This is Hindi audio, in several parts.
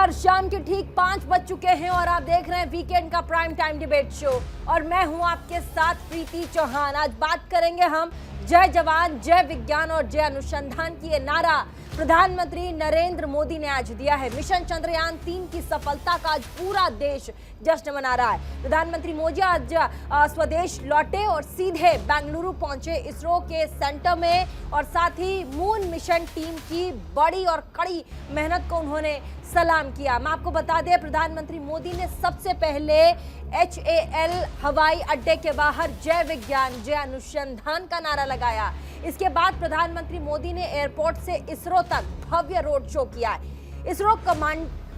नमस्कार, शाम के ठीक 5 बज चुके हैं और आप देख रहे हैं वीकेंड का प्राइम टाइम डिबेट शो और मैं हूं आपके साथ प्रीति चौहान। आज बात करेंगे हम जय जवान, जय विज्ञान और जय अनुसंधान की ये नारा प्रधानमंत्री नरेंद्र मोदी ने आज दिया है। मिशन चंद्रयान 3 की सफलता का आज पूरा देश जश्न मना रहा है। प्रधानमंत्री मोदी आज स्वदेश लौटे और सीधे बेंगलुरु पहुंचे इसरो के सेंटर में और साथ ही मून मिशन टीम की बड़ी और कड़ी मेहनत को उन्होंने सलाम किया। मैं आपको बता दें, प्रधानमंत्री मोदी ने सबसे पहले HAL हवाई अड्डे के बाहर जय विज्ञान जय अनुसंधान का नारा लगाया। इसके बाद प्रधानमंत्री मोदी ने एयरपोर्ट से इसरो तक भव्य रोड शो किया है। इसरो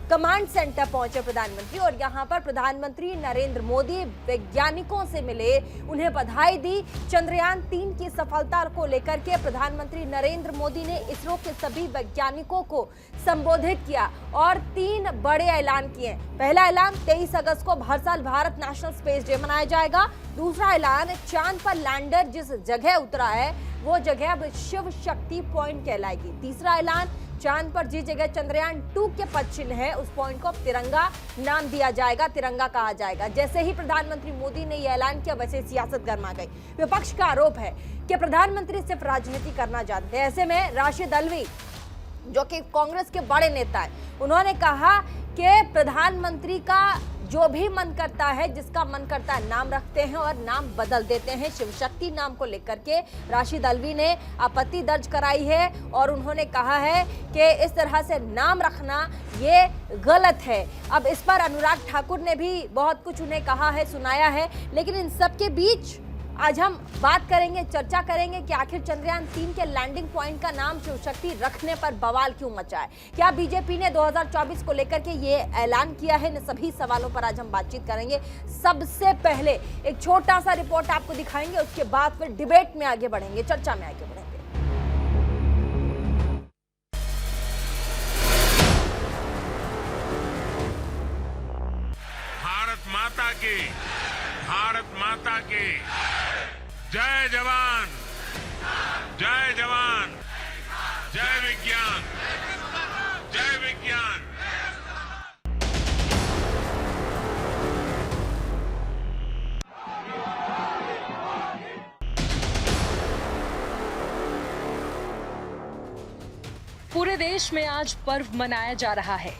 कमांड सेंटर पहुंचे प्रधानमंत्री और यहां पर प्रधानमंत्री नरेंद्र मोदी वैज्ञानिकों से मिले, उन्हें बधाई दी। चंद्रयान 3 की सफलता को लेकर के प्रधानमंत्री नरेंद्र मोदी ने इसरो के सभी वैज्ञानिकों को संबोधित किया और 3 बड़े ऐलान किए। पहला ऐलान 23 अगस्त को हर साल भारत नेशनल स्पेस डे मनाया जाएगा। दूसरा ऐलान, चांद पर लैंडर जिस जगह उतरा है वो जगह अब शिव शक्ति पॉइंट कहलाएगी। तीसरा ऐलान, चांद पर जिस जगह चंद्रयान 2 के पद चिन्ह है उस पॉइंट को अब तिरंगा नाम दिया जाएगा, तिरंगा कहा जाएगा। जैसे ही प्रधानमंत्री मोदी ने यह ऐलान किया वैसे सियासत गर्मा गई। विपक्ष का आरोप है कि प्रधानमंत्री सिर्फ राजनीति करना जानते हैं। ऐसे में राशिद अल्वी, जो कि कांग्रेस के बड़े नेता है, उन्होंने कहा कि प्रधानमंत्री का जो भी मन करता है, जिसका मन करता है नाम रखते हैं और नाम बदल देते हैं। शिव शक्ति नाम को लेकर के राशिद अल्वी ने आपत्ति दर्ज कराई है और उन्होंने कहा है कि इस तरह से नाम रखना ये गलत है। अब इस पर अनुराग ठाकुर ने भी बहुत कुछ उन्हें कहा है, सुनाया है। लेकिन इन सब के बीच आज हम बात करेंगे, चर्चा करेंगे कि आखिर चंद्रयान 3 के लैंडिंग पॉइंट का नाम शिव शक्ति रखने पर बवाल क्यों मचा है। क्या बीजेपी ने 2024 को लेकर के ये ऐलान किया है? इन सभी सवालों पर आज हम बातचीत करेंगे। सबसे पहले एक छोटा सा रिपोर्ट आपको दिखाएंगे, उसके बाद फिर डिबेट में आगे बढ़ेंगे, चर्चा में आगे बढ़ेंगे। भारत माता की जय जवान, जय जवान, जय विज्ञान, जय विज्ञान। पूरे देश में आज पर्व मनाया जा रहा है।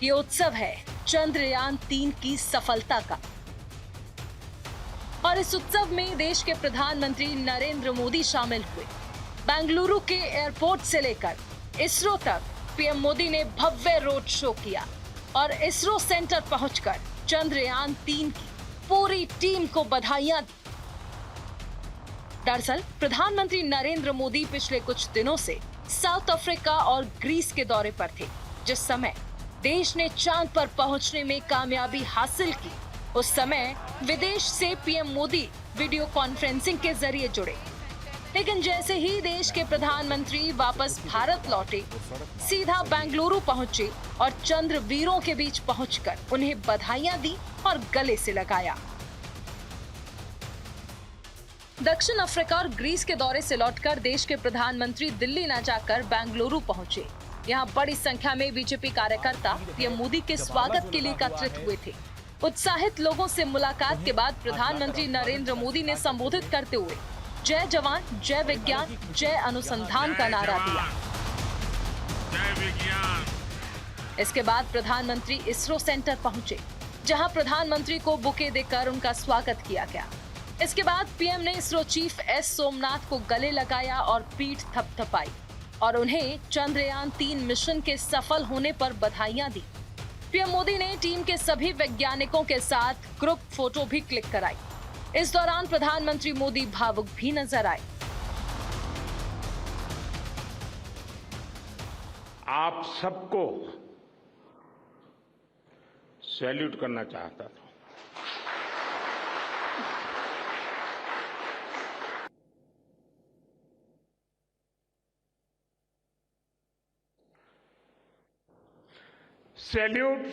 ये उत्सव है चंद्रयान 3 की सफलता का और इस उत्सव में देश के प्रधानमंत्री नरेंद्र मोदी शामिल हुए। बेंगलुरु के एयरपोर्ट से लेकर इसरो तक पीएम मोदी ने भव्य रोड शो किया और इसरो सेंटर पहुंचकर चंद्रयान 3 की पूरी टीम को बधाइयां दी। दरअसल प्रधानमंत्री नरेंद्र मोदी पिछले कुछ दिनों से साउथ अफ्रीका और ग्रीस के दौरे पर थे। जिस समय देश ने चांद पर पहुंचने में कामयाबी हासिल की, उस समय विदेश से पीएम मोदी वीडियो कॉन्फ्रेंसिंग के जरिए जुड़े। लेकिन जैसे ही देश के प्रधानमंत्री वापस भारत लौटे, सीधा बेंगलुरु पहुंचे और चंद्रवीरों के बीच पहुंचकर उन्हें बधाइयां दी और गले से लगाया। दक्षिण अफ्रीका और ग्रीस के दौरे से लौटकर देश के प्रधानमंत्री दिल्ली न जाकर बेंगलुरु पहुंचे। यहाँ बड़ी संख्या में बीजेपी कार्यकर्ता पीएम मोदी के स्वागत के लिए एकत्रित हुए थे। उत्साहित लोगों से मुलाकात के बाद प्रधानमंत्री नरेंद्र मोदी ने संबोधित करते हुए जय जवान, जय विज्ञान, जय अनुसंधान का नारा दिया। जय विज्ञान। इसके बाद प्रधानमंत्री इसरो सेंटर पहुंचे, जहां प्रधानमंत्री को बुके देकर उनका स्वागत किया गया। इसके बाद पीएम ने इसरो चीफ एस सोमनाथ को गले लगाया और पीठ थपथपाई और उन्हें चंद्रयान 3 मिशन के सफल होने पर बधाइयां दी। पीएम मोदी ने टीम के सभी वैज्ञानिकों के साथ ग्रुप फोटो भी क्लिक कराई। इस दौरान प्रधानमंत्री मोदी भावुक भी नजर आए। आप सबको सैल्यूट करना चाहता था। सैल्यूट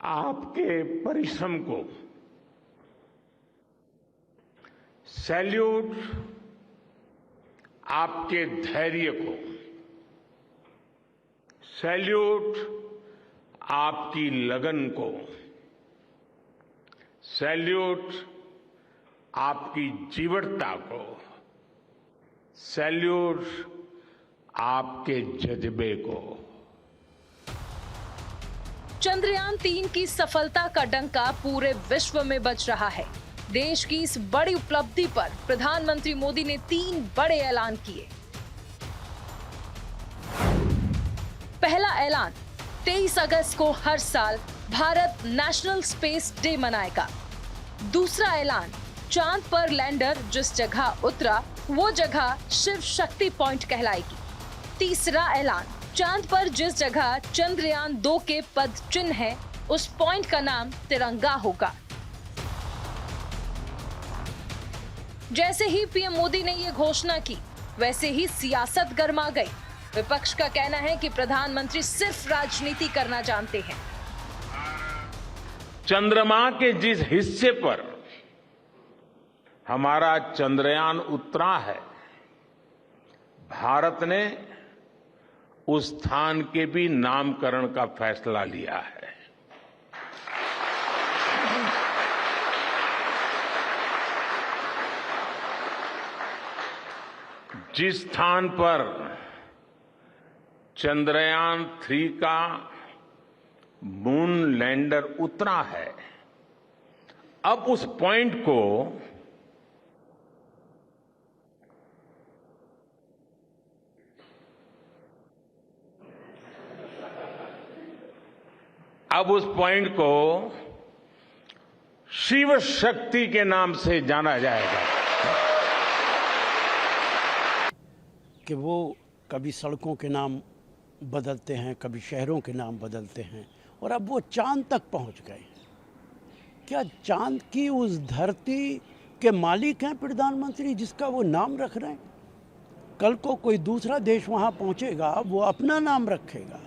आपके परिश्रम को, सैल्यूट आपके धैर्य को, सैल्यूट आपकी लगन को, सैल्यूट आपकी जीवटता को, सैल्यूट आपके जज्बे को। चंद्रयान 3 की सफलता का डंका पूरे विश्व में बज रहा है। देश की इस बड़ी उपलब्धि पर प्रधानमंत्री मोदी ने 3 बड़े ऐलान किए। पहला ऐलान, 23 अगस्त को हर साल भारत नेशनल स्पेस डे मनाएगा। दूसरा ऐलान, चांद पर लैंडर जिस जगह उतरा वो जगह शिव शक्ति पॉइंट कहलाएगी। तीसरा ऐलान, चांद पर जिस जगह चंद्रयान 2 के पद चिन्ह है उस पॉइंट का नाम तिरंगा होगा। जैसे ही पीएम मोदी ने ये घोषणा की वैसे ही सियासत गर्मा गई। विपक्ष का कहना है कि प्रधानमंत्री सिर्फ राजनीति करना जानते हैं। चंद्रमा के जिस हिस्से पर हमारा चंद्रयान उतरा है, भारत ने उस स्थान के भी नामकरण का फैसला लिया है। जिस स्थान पर चंद्रयान 3 का मून लैंडर उतरा है, अब उस पॉइंट को शिव शक्ति के नाम से जाना जाएगा। कि वो कभी सड़कों के नाम बदलते हैं, कभी शहरों के नाम बदलते हैं, और अब वो चांद तक पहुंच गए। क्या चांद की उस धरती के मालिक हैं प्रधानमंत्री जिसका वो नाम रख रहे हैं? कल को कोई दूसरा देश वहां पहुंचेगा, वो अपना नाम रखेगा।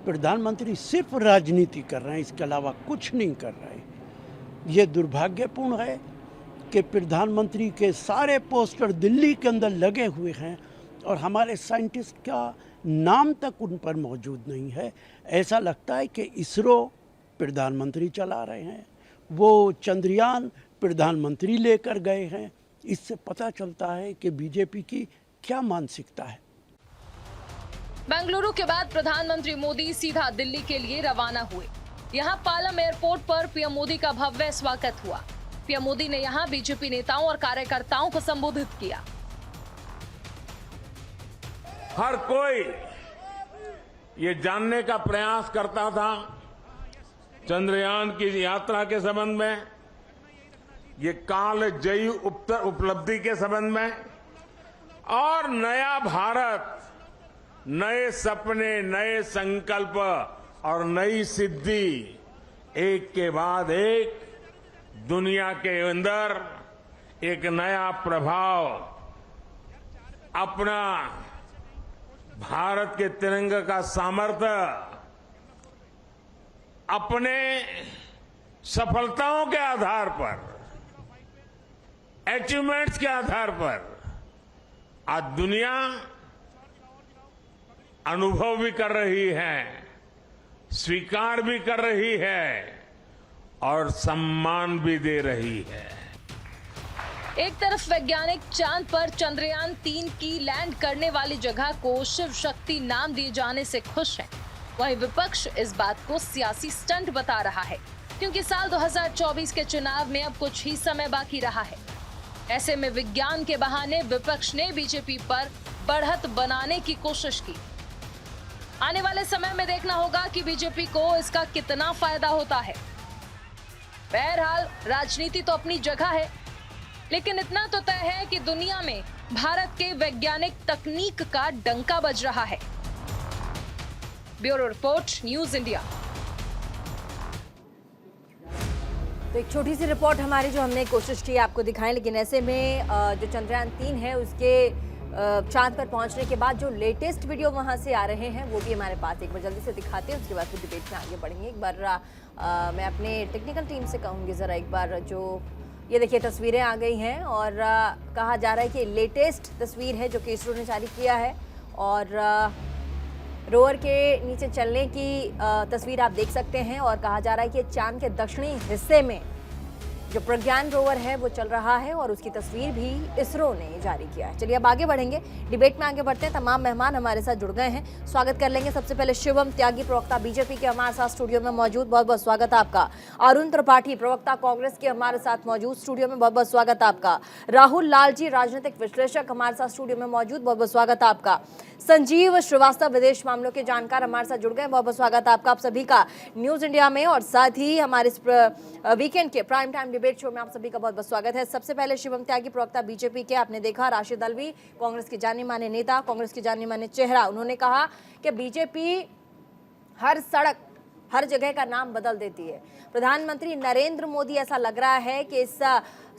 प्रधानमंत्री सिर्फ राजनीति कर रहे हैं, इसके अलावा कुछ नहीं कर रहे। ये दुर्भाग्यपूर्ण है कि प्रधानमंत्री के सारे पोस्टर दिल्ली के अंदर लगे हुए हैं और हमारे साइंटिस्ट का नाम तक उन पर मौजूद नहीं है। ऐसा लगता है कि इसरो प्रधानमंत्री चला रहे हैं, वो चंद्रयान प्रधानमंत्री लेकर गए हैं। इससे पता चलता है कि बीजेपी की क्या मानसिकता है। बेंगलुरु के बाद प्रधानमंत्री मोदी सीधा दिल्ली के लिए रवाना हुए। यहां पालम एयरपोर्ट पर पीएम मोदी का भव्य स्वागत हुआ। पीएम मोदी ने यहां बीजेपी नेताओं और कार्यकर्ताओं को संबोधित किया। हर कोई ये जानने का प्रयास करता था चंद्रयान की यात्रा के संबंध में, ये कालजयी उपलब्धि के संबंध में, और नया भारत, नए सपने, नए संकल्प और नई सिद्धि एक के बाद एक दुनिया के अंदर एक नया प्रभाव अपना भारत के तिरंगे का सामर्थ्य अपने सफलताओं के आधार पर, अचीवमेंट्स के आधार पर आज दुनिया अनुभव भी कर रही है, स्वीकार भी कर रही है और सम्मान भी दे रही है। एक तरफ वैज्ञानिक चांद पर चंद्रयान 3 की लैंड करने वाली जगह को शिव शक्ति नाम दिए जाने से खुश है, वहीं विपक्ष इस बात को सियासी स्टंट बता रहा है, क्योंकि साल 2024 के चुनाव में अब कुछ ही समय बाकी रहा है। ऐसे में विज्ञान के बहाने विपक्ष ने बीजेपी पर बढ़त बनाने की कोशिश की। आने वाले समय में देखना होगा कि बीजेपी को इसका कितना फायदा होता है। बहरहाल राजनीति तो अपनी जगह है, लेकिन इतना तो तय है कि दुनिया में भारत के वैज्ञानिक तकनीक का डंका बज रहा है। Bureau report, news India. तो एक छोटी सी रिपोर्ट हमारी जो हमने कोशिश की आपको दिखाएं, लेकिन ऐसे में जो चंद्रयान 3 है उसके चांद पर पहुंचने के बाद जो लेटेस्ट वीडियो वहां से आ रहे हैं वो भी हमारे पास एक बार जल्दी से दिखाते हैं, उसके बाद फिर डिबेट में आगे बढ़ेंगे। एक बार मैं अपने टेक्निकल टीम से कहूँगी ज़रा एक बार जो ये देखिए तस्वीरें आ गई हैं और कहा जा रहा है कि लेटेस्ट तस्वीर है जो कि इसरो ने जारी किया है और रोवर के नीचे चलने की तस्वीर आप देख सकते हैं और कहा जा रहा है कि चांद के दक्षिणी हिस्से में जो प्रज्ञान रोवर है वो चल रहा है और उसकी तस्वीर भी इसरो ने जारी किया है। चलिए अब आगे बढ़ेंगे, डिबेट में आगे बढ़ते हैं। तमाम मेहमान हमारे साथ जुड़ गए हैं, स्वागत कर लेंगे। सबसे पहले शिवम त्यागी, प्रवक्ता बीजेपी के हमारे साथ स्टूडियो में मौजूद, बहुत बहुत स्वागत है आपका। अरुण त्रिपाठी, प्रवक्ता कांग्रेस के हमारे साथ मौजूद स्टूडियो में, बहुत बहुत स्वागत है आपका। राहुल लालजी, राजनीतिक विश्लेषक हमारे साथ स्टूडियो में मौजूद, बहुत बहुत स्वागत है आपका। संजीव श्रीवास्तव, विदेश मामलों के जानकार हमारे साथ जुड़ गए, बहुत बहुत स्वागत है आपका आप सभी का न्यूज इंडिया में। और साथ ही हमारे इस वीकेंड के प्राइम टाइम डिबेट शो में आप सभी का बहुत बहुत स्वागत है। सबसे पहले शिवम त्यागी, प्रवक्ता बीजेपी के, आपने देखा राशिद अल्वी, कांग्रेस के जाने माने नेता, कांग्रेस के जाने माने चेहरा, उन्होंने कहा कि बीजेपी हर सड़क हर जगह का नाम बदल देती है। प्रधानमंत्री नरेंद्र मोदी ऐसा लग रहा है कि इस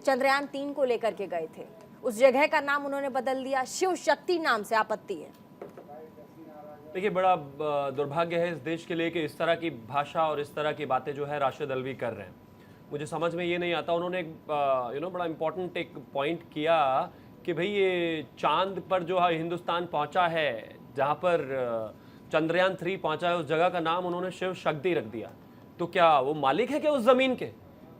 चंद्रयान 3 को लेकर के गए थे, उस जगह का नाम उन्होंने बदल दिया, शिव शक्ति नाम से आपत्ति है। देखिए, बड़ा दुर्भाग्य है इस देश के लिए कि इस तरह की भाषा और इस तरह की बातें जो है राशिद अल्वी कर रहे हैं। मुझे समझ में ये नहीं आता। उन्होंने बड़ा इम्पोर्टेंट एक पॉइंट किया कि भाई ये चांद पर जो है हिंदुस्तान पहुंचा है, जहां पर चंद्रयान 3 पहुंचा है, उस जगह का नाम उन्होंने शिव शक्ति रख दिया। तो क्या वो मालिक है क्या उस जमीन के?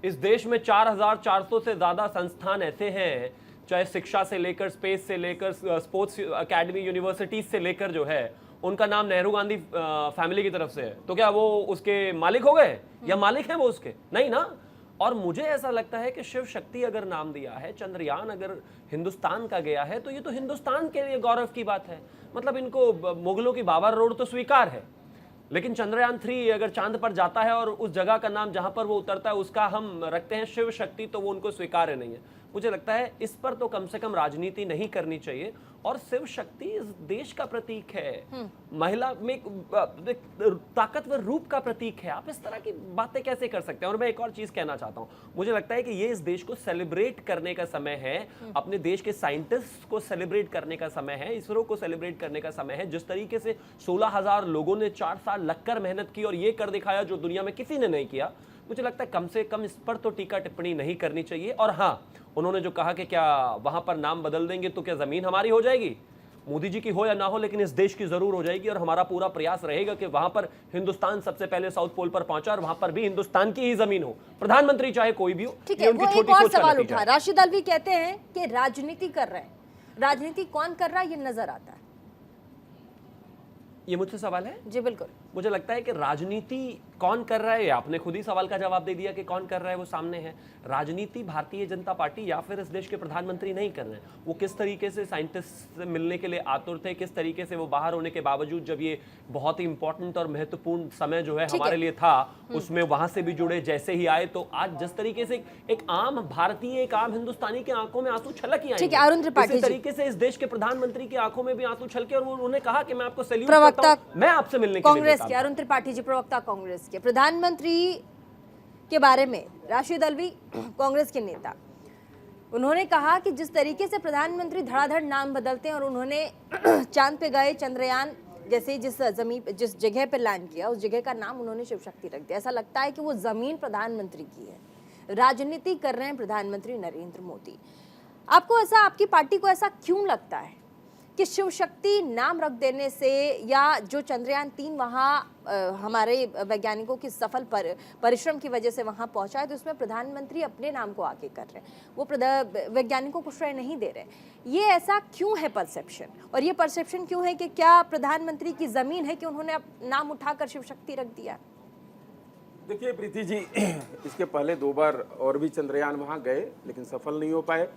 इस देश में 4400 से ज़्यादा संस्थान ऐसे हैं, चाहे शिक्षा से लेकर, स्पेस से लेकर, स्पोर्ट्स अकेडमी, यूनिवर्सिटीज से लेकर जो है, उनका नाम नेहरू गांधी फैमिली की तरफ से है। तो क्या वो उसके मालिक हो गए या मालिक हैं वो उसके? नहीं ना। और मुझे ऐसा लगता है कि शिव शक्ति अगर नाम दिया है, चंद्रयान अगर हिंदुस्तान का गया है, तो ये तो हिंदुस्तान के लिए गौरव की बात है। मतलब इनको मुगलों की बाबर रोड तो स्वीकार है, लेकिन चंद्रयान 3 अगर चांद पर जाता है और उस जगह का नाम जहां पर वो उतरता है उसका हम रखते हैं शिव शक्ति, तो वो उनको स्वीकार्य नहीं है। मुझे लगता है इस पर तो कम से कम राजनीति नहीं करनी चाहिए। और शिव शक्ति इस देश का प्रतीक है, महिला में ताकतवर रूप का प्रतीक है। आप इस तरह की बातें कैसे कर सकते हैं? और मैं एक और चीज कहना चाहता हूं, मुझे लगता है कि ये इस देश को सेलिब्रेट करने का समय है, अपने देश के साइंटिस्ट को सेलिब्रेट करने का समय है, इसरो को सेलिब्रेट करने का समय है। जिस तरीके से 16,000 लोगों ने 4 साल लगकर मेहनत की और ये कर दिखाया जो दुनिया में किसी ने नहीं किया, मुझे लगता है कम से कम इस पर तो टीका टिप्पणी नहीं करनी चाहिए। और हाँ, उन्होंने जो कहा कि क्या वहां पर नाम बदल देंगे तो क्या जमीन हमारी हो जाएगी? मोदी जी की हो या ना हो, लेकिन इस देश की जरूर हो जाएगी। और हमारा पूरा प्रयास रहेगा कि वहां पर हिंदुस्तान सबसे पहले साउथ पोल पर पहुंचा और वहां पर भी हिंदुस्तान की ही जमीन हो, प्रधानमंत्री चाहे कोई भी हो। ठीक है, वो एक और सवाल उठा, राशिद अल्वी कहते हैं कि राजनीति कर रहे हैं, राजनीति कौन कर रहा है ये नजर आता है। ये मुझसे सवाल है? जी बिल्कुल। मुझे लगता है कि राजनीति कौन कर रहा है, आपने खुद ही सवाल का जवाब दे दिया कि कौन कर रहा है, वो सामने है। राजनीति भारतीय जनता पार्टी या फिर इस देश के प्रधानमंत्री नहीं कर रहे हैं। वो किस तरीके से साइंटिस्ट से मिलने के लिए आतुर थे, किस तरीके से वो बाहर होने के बावजूद, जब ये बहुत ही इंपॉर्टेंट और महत्वपूर्ण समय जो है हमारे लिए था, उसमें वहां से भी जुड़े, जैसे ही आए। तो आज जिस तरीके से एक आम भारतीय, एक आम हिंदुस्तानी के आंखों में आंसू छलक ही आएंगे, अरुण त्रिपाठी तरीके से इस देश के प्रधानमंत्री की आंखों में भी आंसू छलके, और उन्होंने कहा कि मैं आपको सैल्यूट करता हूं, मैं आपसे मिलने के लिए कांग्रेस के अरुण त्रिपाठी जी, प्रवक्ता कांग्रेस के, प्रधानमंत्री के बारे में राशिद अल्वी, कांग्रेस के नेता, उन्होंने कहा कि जिस तरीके से प्रधानमंत्री धड़ाधड़ नाम बदलते हैं, और उन्होंने चांद पे गए चंद्रयान जैसे जिस जगह पे लैंड किया, उस जगह का नाम उन्होंने शिव शक्ति रख दिया। ऐसा लगता है कि वो जमीन प्रधानमंत्री की है, राजनीति कर रहे हैं प्रधानमंत्री नरेंद्र मोदी। आपको ऐसा, आपकी पार्टी को ऐसा क्यों लगता है कि शिव शक्ति नाम रख देने से, या जो चंद्रयान 3 वहाँ हमारे वैज्ञानिकों की सफल परिश्रम की वजह से वहाँ पहुँचा है, तो उसमें प्रधानमंत्री अपने नाम को आगे कर रहे हैं, वो वैज्ञानिकों को श्रेय नहीं दे रहे? ये ऐसा क्यों है परसेप्शन? और ये परसेप्शन क्यों है कि क्या प्रधानमंत्री की ज़मीन है कि उन्होंने नाम उठाकर शिव शक्ति रख दिया? देखिए प्रीति जी, इसके पहले 2 बार और भी चंद्रयान वहाँ गए, लेकिन सफल नहीं हो पाए।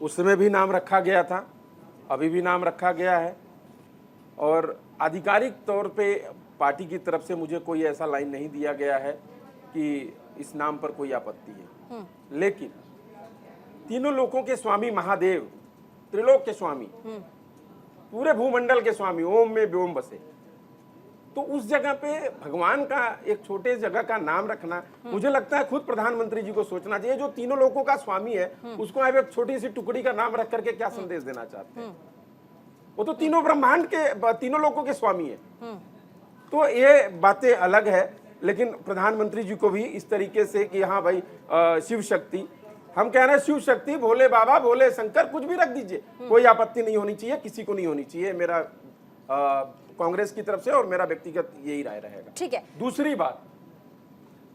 उस समय भी नाम रखा गया था, अभी भी नाम रखा गया है। और आधिकारिक तौर पे पार्टी की तरफ से मुझे कोई ऐसा लाइन नहीं दिया गया है कि इस नाम पर कोई आपत्ति है। लेकिन तीनों लोकों के स्वामी महादेव, त्रिलोक के स्वामी, पूरे भूमंडल के स्वामी, ओम में व्योम बसे, तो उस जगह पे भगवान का एक छोटे जगह का नाम रखना, मुझे लगता है खुद प्रधानमंत्री जी को सोचना चाहिए। जो तीनों लोगों का स्वामी है, उसको आप एक छोटी सी टुकड़ी का नाम रख करके क्या संदेश देना चाहते हैं? वो तो तीनों ब्रह्मांड के, तीनों लोगों के स्वामी है। तो ये बातें अलग है, लेकिन प्रधानमंत्री जी को भी इस तरीके से कि हाँ भाई शिव शक्ति, हम कह रहे हैं शिव शक्ति, भोले बाबा, भोले शंकर, कुछ भी रख दीजिए, कोई आपत्ति नहीं होनी चाहिए, किसी को नहीं होनी चाहिए। मेरा कांग्रेस की तरफ से, और मेरा व्यक्तिगत यही राय रहेगा। ठीक है। दूसरी बात,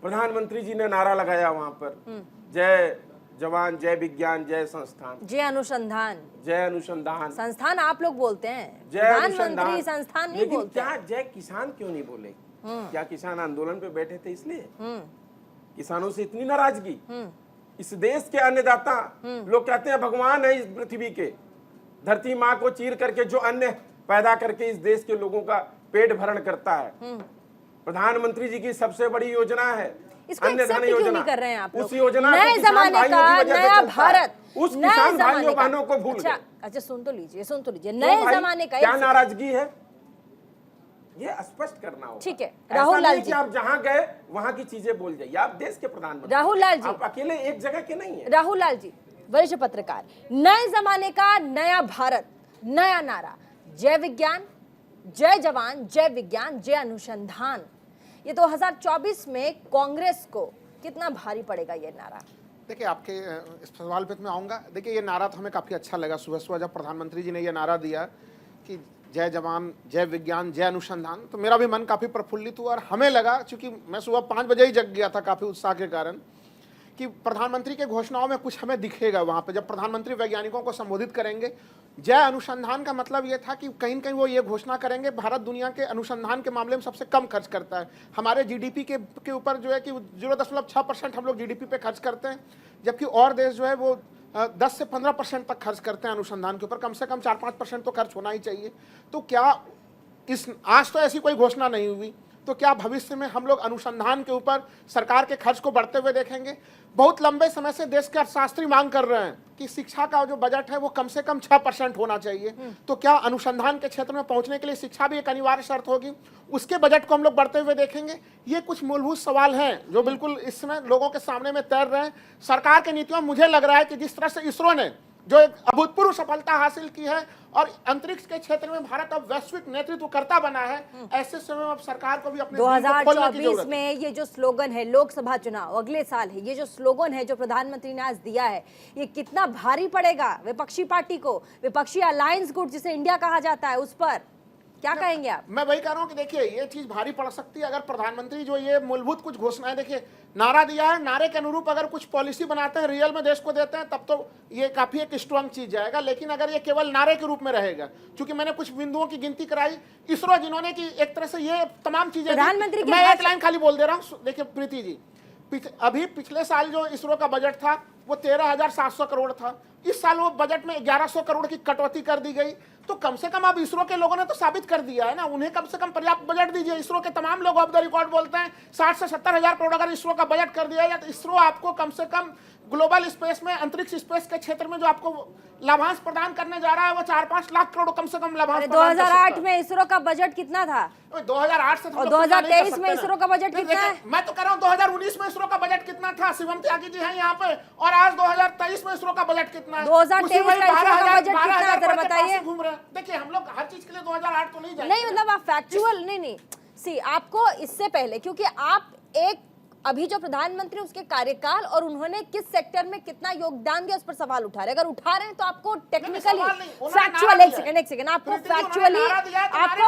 प्रधानमंत्री जी ने नारा लगाया वहां पर, जय जवान जय विज्ञान जय संस्थान, जय अनुसंधान। जय अनुसंधान। संस्थान आप लोग बोलते हैं, जय प्रधानमंत्री अनुसंधान। संस्थान नहीं लेकिन बोलते। क्या जय किसान क्यों नहीं बोले? क्या किसान आंदोलन पे बैठे थे इसलिए? किसानों से इतनी नाराजगी? इस देश के अन्नदाता लोग कहते हैं भगवान है इस पृथ्वी के, धरती माँ को चीर करके जो अन्न पैदा करके इस देश के लोगों का पेट भरण करता है। प्रधानमंत्री जी की सबसे बड़ी योजना है इसको अन्न accept धन क्यों योजना। नहीं कर रहे हैं आप लोग? उस योजना को नए किसान जमाने भाइयों का की वजह से नया चलता है। भारत, उस नए किसान जमाने भाइयों का। बहनों को भूल अच्छा, गए। अच्छा सुन तो लीजिए, तो नए भाई, जमाने का क्या एक नाराजगी है ये स्पष्ट करना होगा। ठीक है, ऐसा राहुल नहीं लाल कि जी। आप जहां गए वहां की चीजें बोल जाइए। आप देश के प्रधानमंत्री, राहुल लाल जी। आप अकेले एक जगह के नहीं है। राहुल लाल जी, वरिष्ठ पत्रकार, नए जमाने का नया भारत, नया नारा, जय विज्ञान, जय जवान, जय विज्ञान, जय अनुसंधान। ये 2024 में कांग्रेस को कितना भारी पड़ेगा ये नारा? देखिए, आपके इस सवाल पे मैं आऊँगा। देखिए, ये नारा तो हमें काफ़ी अच्छा लगा। सुबह सुबह जब प्रधानमंत्री जी ने ये नारा दिया कि जय जवान जय विज्ञान जय अनुसंधान, तो मेरा भी मन काफ़ी प्रफुल्लित हुआ। और हमें लगा, चूँकि मैं सुबह 5 बजे ही जग गया था काफ़ी उत्साह के कारण, कि प्रधानमंत्री के घोषणाओं में कुछ हमें दिखेगा। वहाँ पे जब प्रधानमंत्री वैज्ञानिकों को संबोधित करेंगे, जय अनुसंधान का मतलब ये था कि कहीं न कहीं वो ये घोषणा करेंगे भारत दुनिया के अनुसंधान के मामले में सबसे कम खर्च करता है। हमारे जीडीपी के ऊपर जो है कि 0.6% हम लोग जीडीपी पे खर्च करते हैं, जबकि और देश जो है वो 10 से 15% तक खर्च करते हैं अनुसंधान के ऊपर। कम से कम 4-5% तो खर्च होना ही चाहिए। तो क्या आज तो ऐसी कोई घोषणा नहीं हुई, तो क्या भविष्य में हम लोग अनुसंधान के ऊपर सरकार के खर्च को बढ़ते हुए देखेंगे? बहुत लंबे समय से देश के अर्थशास्त्री मांग कर रहे हैं कि शिक्षा का जो बजट है वो कम से कम 6% होना चाहिए। तो क्या अनुसंधान के क्षेत्र में पहुंचने के लिए शिक्षा भी एक अनिवार्य शर्त होगी? उसके बजट को हम लोग बढ़ते हुए देखेंगे। ये कुछ मूलभूत सवाल हैं जो बिल्कुल इस समय लोगों के सामने में तैर रहे हैं। सरकार के नीतियों में मुझे लग रहा है कि जिस तरह से इसरो ने जो एक अभूतपूर्व सफलता हासिल की है और अंतरिक्ष के क्षेत्र में भारत अब वैश्विक नेतृत्वकर्ता बना है, ऐसे समय में अब सरकार को भी अपने दिल को खोलने की 2024 जरूरत है। में ये जो स्लोगन है, लोकसभा चुनाव अगले साल है, ये जो स्लोगन है जो प्रधानमंत्री ने आज दिया है, ये कितना भारी पड़ेगा विपक्षी पार्टी को, विपक्षी अलायंस गुट जिसे इंडिया कहा जाता है, उस पर क्या कहेंगे आप? मैं वही कह रहा हूँ कि देखिए, ये चीज भारी पड़ सकती है अगर प्रधानमंत्री जो ये मूलभूत कुछ घोषणाएं, देखिए नारा दिया है, नारे के अनुरूप अगर कुछ पॉलिसी बनाते हैं, रियल में देश को देते हैं, तब तो ये काफी एक स्ट्रांग चीज जाएगा। लेकिन अगर ये केवल नारे के रूप में रहेगा, क्योंकि मैंने कुछ बिंदुओं की गिनती कराई, इसरो जिन्होंने की एक तरह से ये तमाम चीजें, प्रधानमंत्री मैं एक लाइन खाली बोल दे रहा हूँ। देखिए प्रीति जी, अभी पिछले साल जो इसरो का बजट था वो 13,700 करोड़ था। इस साल वो बजट में 1100 करोड़ की कटौती कर दी गई। तो कम से कम अब इसरो के लोगों ने तो साबित कर दिया है ना, उन्हें कम से कम पर्याप्त बजट दीजिए। इसरो के तमाम लोग ऑफ द रिकॉर्ड बोलते हैं 60 से 70 हजार करोड़ अगर इसरो का बजट कर दिया जाए तो इसरो आपको कम से कम ग्लोबल स्पेस में, अंतरिक्ष स्पेस के क्षेत्र में जो आपको लाभांश प्रदान करने जा रहा है वो 4-5 लाख करोड़ कम से कम लाभांश। 2008 में इसरो का बजट कितना था? 2008 से और 2023 में इसरो का बजट कितना है? मैं तो कह रहा हूँ 2019 में इसरो का बजट कितना था? शिवम त्यागी जी हैं यहाँ पे। और आज 2023 में इसरो का बजट कितना है? 2023 का इसरो का बजट कितना है जरा बताइए। घूम रहे हैं। देखिए, हम लोग हर चीज के लिए 2008 तो नहीं जाएंगे। नहीं मतलब आप फैक्चुअल नहीं सी आपको इससे पहले, क्योंकि आप एक अभी जो प्रधानमंत्री उसके कार्यकाल और उन्होंने किस सेक्टर में कितना योगदान दिया उस पर सवाल उठा रहे। अगर उठा रहे हैं तो आपको टेक्निकली फैक्चुअल, एक सेकंड आपको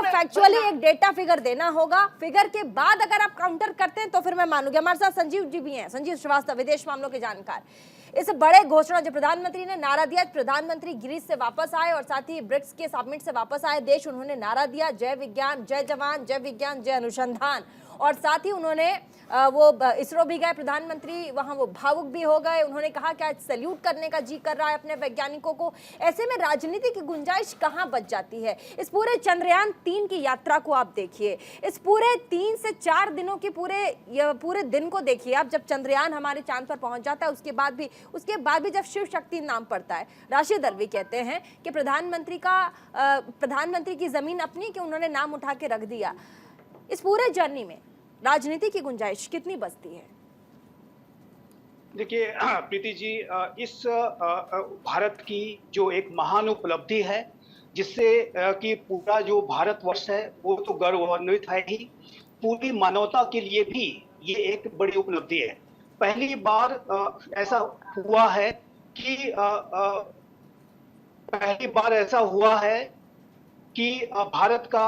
फैक्चुअली एक डेटा फिगर देना होगा। फिगर के बाद अगर आप काउंटर करते हैं तो फिर मैं मानूंगी। हमारे साथ संजीव जी भी हैं, संजीव श्रीवास्तव, विदेश मामलों के जानकार। इस बड़े घोषणा जो प्रधानमंत्री ने नारा दिया, प्रधानमंत्री ग्रीस से वापस आए और साथ ही ब्रिक्स के समिट से वापस आए देश, उन्होंने नारा दिया जय विज्ञान जय जवान जय विज्ञान जय अनुसंधान। और साथ ही उन्होंने वो इसरो भी गए प्रधानमंत्री, वहां वो भावुक भी हो गए। उन्होंने कहा कि आज सैल्यूट करने का जी कर रहा है अपने वैज्ञानिकों को। ऐसे में राजनीति की गुंजाइश कहां बच जाती है? इस पूरे चंद्रयान 3 की यात्रा को आप देखिए, इस पूरे 3 से 4 दिनों के पूरे दिन को देखिए आप। जब चंद्रयान हमारे चांद पर पहुंच जाता है उसके बाद भी जब शिव शक्ति नाम पड़ता है, राशिद दलवी कहते हैं कि प्रधानमंत्री की जमीन अपनी कि उन्होंने नाम उठा के रख दिया। इस पूरे जर्नी में राजनीति की गुंजाइश कितनी बचती है? देखिए प्रीति जी, इस भारत की जो एक महान उपलब्धि है, जिससे कि पूरा जो भारतवर्ष है वो तो गौरवान्वित है ही, पूरी मानवता के लिए भी ये एक बड़ी उपलब्धि है। पहली बार ऐसा हुआ है कि कि भारत का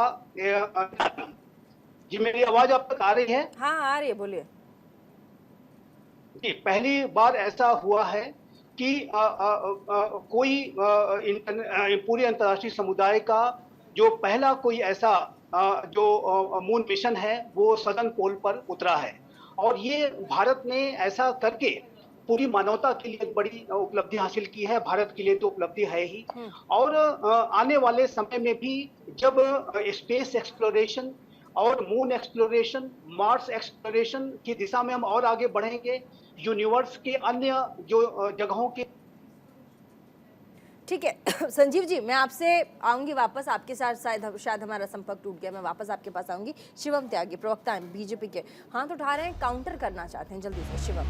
जी मेरी आवाज आप तक आ रही है? हाँ आ रही है, बोलिए। जी, पहली बार ऐसा हुआ है कि कोई पूरे अंतर्राष्ट्रीय समुदाय का जो पहला कोई ऐसा जो मून मिशन है वो सदर्न पोल पर उतरा है, और ये भारत ने ऐसा करके पूरी मानवता के लिए एक बड़ी उपलब्धि हासिल की है। भारत के लिए तो उपलब्धि है ही, और आने वाले समय में भी जब स्पेस एक्सप्लोरेशन और मून एक्सप्लोरेशन, मार्स एक्सप्लोरेशन की दिशा में हम और आगे बढ़ेंगे, यूनिवर्स के अन्य जो जगहों के। ठीक है संजीव जी, मैं आपसे आऊंगी वापस, आपके साथ शायद हमारा संपर्क टूट गया, मैं वापस आपके पास आऊंगी। शिवम त्यागी, प्रवक्ता हैं बीजेपी के, हाथ उठा रहे हैं, काउंटर करना चाहते हैं, जल्दी से शिवम।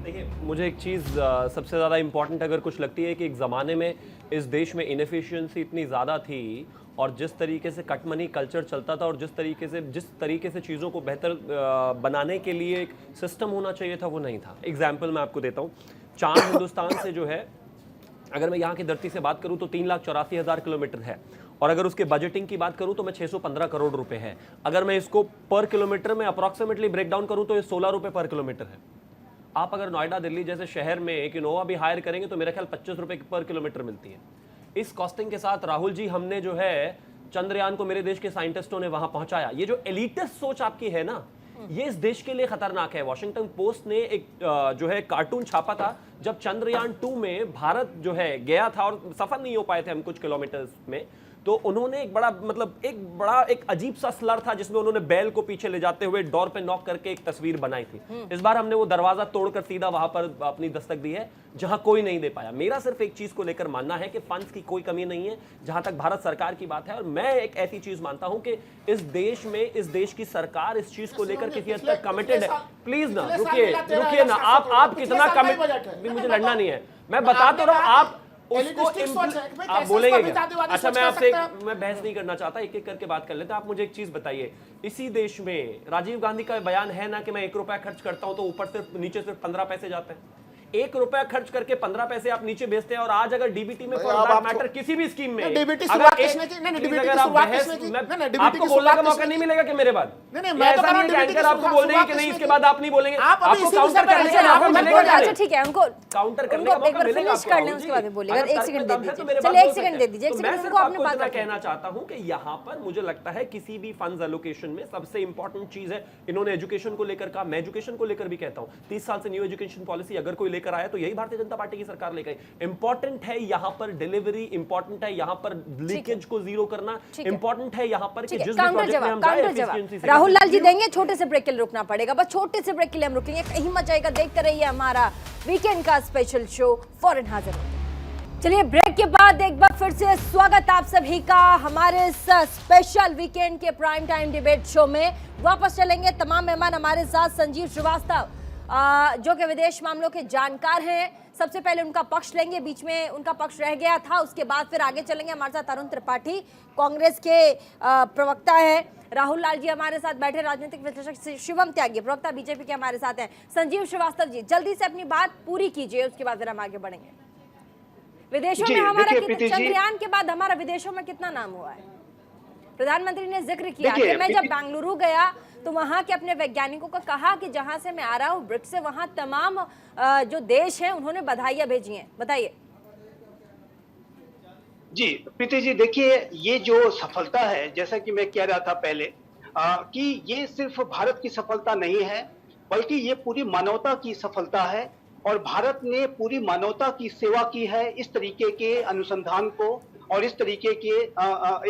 देखिए, मुझे एक चीज़ सबसे ज़्यादा इम्पॉर्टेंट अगर कुछ लगती है कि एक ज़माने में इस देश में इनएफिशिएंसी इतनी ज़्यादा थी, और जिस तरीके से कट मनी कल्चर चलता था, और जिस तरीके से चीज़ों को बेहतर बनाने के लिए एक सिस्टम होना चाहिए था, वो नहीं था। एग्जाम्पल मैं आपको देता हूँ, चांद हिंदुस्तान से जो है, अगर मैं यहाँ की धरती से बात करूँ तो 3,84,000 किलोमीटर है, और अगर उसके बजटिंग की बात करूँ तो मैं 615 करोड़ रुपए है। अगर मैं इसको पर किलोमीटर में अप्रॉक्सीमेटली ब्रेक डाउन करूँ तो ये 16 रुपये पर किलोमीटर है। आप अगर नोएडा दिल्ली जैसे शहर में एक इनोवा भी हायर करेंगे तो मेरा ख्याल 25 रुपये पर किलोमीटर मिलती है। इस कॉस्टिंग के साथ राहुल जी, हमने जो है चंद्रयान को मेरे देश के साइंटिस्टों ने वहां पहुंचाया। ये जो एलिटिस्ट सोच आपकी है ना, ये इस देश के लिए खतरनाक है। वॉशिंगटन पोस्ट ने एक जो है कार्टून छापा था, जब चंद्रयान 2 में भारत जो है गया था और सफल नहीं हो पाए थे हम कुछ किलोमीटर्स में, तो उन्होंने एक बड़ा एक अजीब सा स्लर था जिसमें उन्होंने बैल को पीछे ले जाते हुए डोर पे नॉक करके एक तस्वीर बनाई थी। इस बार हमने वो दरवाजा तोड़कर सीधा वहां पर अपनी दस्तक दी है जहां कोई नहीं दे पाया। मेरा सिर्फ एक चीज को लेकर मानना है कि फंड्स की कोई कमी नहीं है जहां तक भारत सरकार की बात है, और मैं एक ऐसी चीज मानता हूं कि इस देश में इस देश की सरकार इस चीज को लेकर किसी हद तक कमिटेड है। प्लीज ना रुकिए ना, आप कितना कमिट, मुझे लड़ना नहीं है, मैं बता तो रहा हूं, आप उसको आप बोलेंगे क्या? अच्छा, मैं बहस नहीं करना चाहता, एक एक करके बात कर लेते हैं। आप मुझे एक चीज बताइए, इसी देश में राजीव गांधी का बयान है ना कि मैं 1 रुपया खर्च करता हूं तो ऊपर से नीचे सिर्फ 15 पैसे जाते हैं। 1 रुपया खर्च करके 15 पैसे आप नीचे भेजते हैं, और आज अगर डीबीटी में मैटर किसी भी स्कीम में आपको बोलने का मौका नहीं मिलेगा कि मेरे बाद एंकर आपको बोल देंगे कि नहीं इसके बाद आप नहीं बोलेंगे, आपको काउंटर करने का मौका मिलेगा। अच्छा ठीक है, उनको काउंटर करने का मौका मिलेगा, फिनिश कर लें, उसके बाद बोलिएगा। 1 सेकंड दे दीजिए, चलिए 1 सेकंड दे दीजिए, 1 सेकंड उनको अपने बात कहना चाहता हूं कि यहाँ पर मुझे लगता है किसी भी फंड्स एलोकेशन में सबसे इंपॉर्टेंट चीज है, इन्होंने एजुकेशन को लेकर कहा, मैं एजुकेशन को लेकर भी कहता हूं, 30 साल से न्यू एजुकेशन पॉलिसी अगर कोई लेकर आया तो यही भारतीय जनता पार्टी की सरकार लेकर। इंपॉर्टेंट है यहाँ पर डिलीवरी, इंपॉर्टेंट है यहाँ पर लीकेज को जीरो करना, इंपॉर्टेंट है यहाँ पर कि जिस भी प्रोजेक्ट में हम जाए एफिशिएंसी से। राहुल लाल जी देंगे, छोटे से ब्रेक के लिए रुकना पड़ेगा, बस छोटे से ब्रेक के लिए हम रुकेंगे, कहीं मत जाएगा, देखते रहिए हमारा वीकेंड का स्पेशल शो फौरन हाजिर होगा। चलिए ब्रेक के बाद एक बार फिर से स्वागत आप सभी का हमारे इस स्पेशल वीकेंड के प्राइम टाइम डिबेट शो में। वापस चलेंगे, तमाम मेहमान हमारे साथ, संजीव श्रीवास्तव जो कि विदेश मामलों के जानकार हैं, सबसे पहले उनका पक्ष लेंगे, बीच में उनका पक्ष रह गया था, उसके बाद फिर आगे चलेंगे। हमारे साथ अरुण त्रिपाठी कांग्रेस के प्रवक्ता है, राहुल लाल जी हमारे साथ बैठे, राजनीतिक विश्लेषक शिवम त्यागी प्रवक्ता बीजेपी के हमारे साथ हैं, संजीव श्रीवास्तव जी जल्दी से अपनी बात पूरी कीजिए, उसके बाद फिर हम आगे बढ़ेंगे। विदेशों में हमारा चंद्रयान के बाद हमारा विदेशों में कितना नाम हुआ है? प्रधानमंत्री ने जिक्र किया कि मैं जब बेंगलुरु गया तो वहां के अपने वैज्ञानिकों को कहा कि जहां से मैं आ रहा हूं ब्रिक्स से, वहां तमाम जो देश हैं उन्होंने बधाइयां भेजी हैं। बताइए। जी प्रीति जी, देखिए ये जो सफलता है, जैसा कि मैं कह रहा था पहले कि ये सिर्फ भारत की सफलता नहीं है, बल्कि ये पूरी मानवता की सफलता है, और भारत ने पूरी मानवता की सेवा की है इस तरीके के अनुसंधान को और इस तरीके के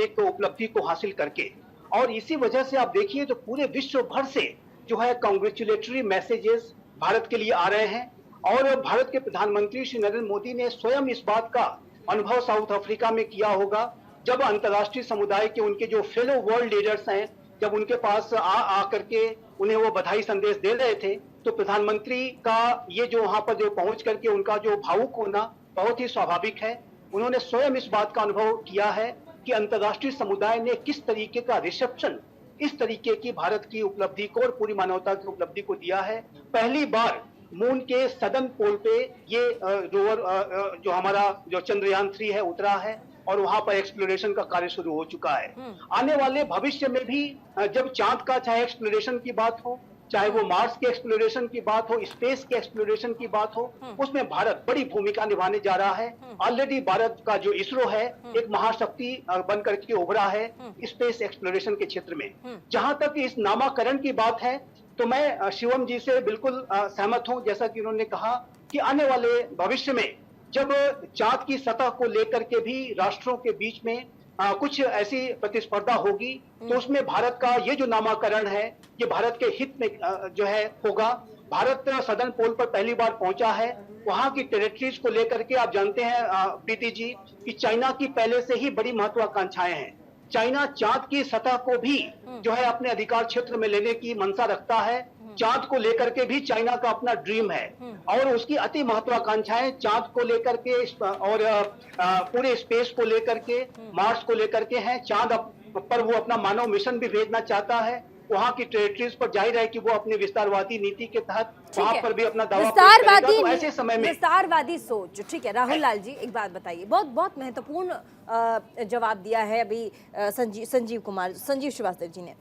एक उपलब्धि को हासिल करके। और इसी वजह से आप देखिए तो पूरे विश्व भर से जो है कांग्रेचुलेटरी मैसेजेस भारत के लिए आ रहे हैं, और भारत के प्रधानमंत्री श्री नरेंद्र मोदी ने स्वयं इस बात का अनुभव साउथ अफ्रीका में किया होगा, जब अंतर्राष्ट्रीय समुदाय के उनके जो फेलो वर्ल्ड लीडर्स हैं, जब उनके पास आ करके उन्हें वो बधाई संदेश दे रहे थे, तो प्रधानमंत्री का ये जो वहां पर जो पहुंच करके उनका जो भावुक होना बहुत ही स्वाभाविक है। उन्होंने स्वयं इस बात का अनुभव किया है कि अंतर्राष्ट्रीय समुदाय ने किस तरीके का रिसेप्शन इस तरीके की भारत की उपलब्धि को और पूरी मानवता की उपलब्धि को दिया है। पहली बार मून के सदर्न पोल पे ये रोवर जो हमारा जो चंद्रयान 3 है उतरा है, और वहां पर एक्सप्लोरेशन का कार्य शुरू हो चुका है। आने वाले भविष्य में भी जब चांद का चाहे एक्सप्लोरेशन की बात हो, चाहे वो मार्स के एक्सप्लोरेशन की बात हो, स्पेस के एक्सप्लोरेशन की बात हो, उसमें भारत बड़ी भूमिका निभाने जा रहा है। ऑलरेडी भारत का जो इसरो है एक महाशक्ति बन करके उभरा है स्पेस एक्सप्लोरेशन के क्षेत्र में। जहां तक इस नामाकरण की बात है तो मैं शिवम जी से बिल्कुल सहमत हूं, जैसा कि उन्होंने कहा कि आने वाले भविष्य में जब चांद की सतह को लेकर के भी राष्ट्रों के बीच में कुछ ऐसी प्रतिस्पर्धा होगी तो उसमें भारत का ये जो नामाकरण है ये भारत के हित में जो है होगा। भारत सदर्न पोल पर पहली बार पहुंचा है। वहां की टेरिटरीज को लेकर के आप जानते हैं प्रीति जी कि चाइना की पहले से ही बड़ी महत्वाकांक्षाएं हैं। चाइना चांद की सतह को भी जो है अपने अधिकार क्षेत्र में लेने की मंशा रखता है। चांद को लेकर के भी चाइना का अपना ड्रीम है और उसकी अति महत्वाकांक्षाएं चांद को लेकर के और पूरे स्पेस को लेकर के, मार्स को लेकर के हैं। चांद पर वो अपना मानव मिशन भी भेजना चाहता है। वहां की टेरिटरीज पर जाहिर है कि वो अपनी विस्तारवादी नीति के तहत वहां पर भी अपना दावा पेश करेगा। तो ऐसे समय में विस्तारवादी सोच, ठीक है। राहुल लाल जी एक बात बताइए, बहुत बहुत महत्वपूर्ण जवाब दिया है अभी संजीव श्रीवास्तव जी ने।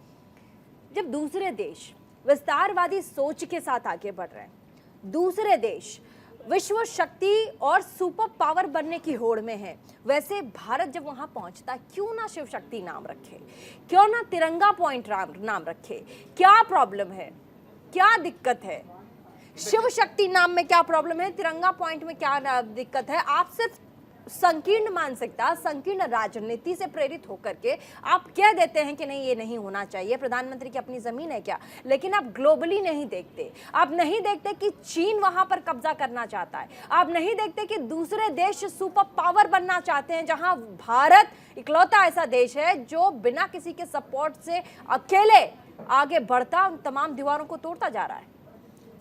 जब दूसरे देश विस्तारवादी सोच के साथ आगे बढ़ रहे हैं, दूसरे देश विश्व शक्ति और सुपर पावर बनने की होड़ में है, वैसे भारत जब वहां पहुंचता क्यों ना शिव शक्ति नाम रखे, क्यों ना तिरंगा पॉइंट नाम रखे? क्या प्रॉब्लम है, क्या दिक्कत है? शिव शक्ति नाम में क्या प्रॉब्लम है, तिरंगा पॉइंट में क्या दिक्कत है? आप सिर्फ संकीर्ण मानसिकता, संकीर्ण राजनीति से प्रेरित होकर के आप कह देते हैं कि नहीं ये नहीं होना चाहिए, प्रधानमंत्री की अपनी जमीन है क्या, लेकिन आप ग्लोबली नहीं देखते। आप नहीं देखते कि चीन वहां पर कब्जा करना चाहता है, आप नहीं देखते कि दूसरे देश सुपर पावर बनना चाहते हैं, जहां भारत इकलौता ऐसा देश है जो बिना किसी के सपोर्ट से अकेले आगे बढ़ता उन तमाम दीवारों को तोड़ता जा रहा है।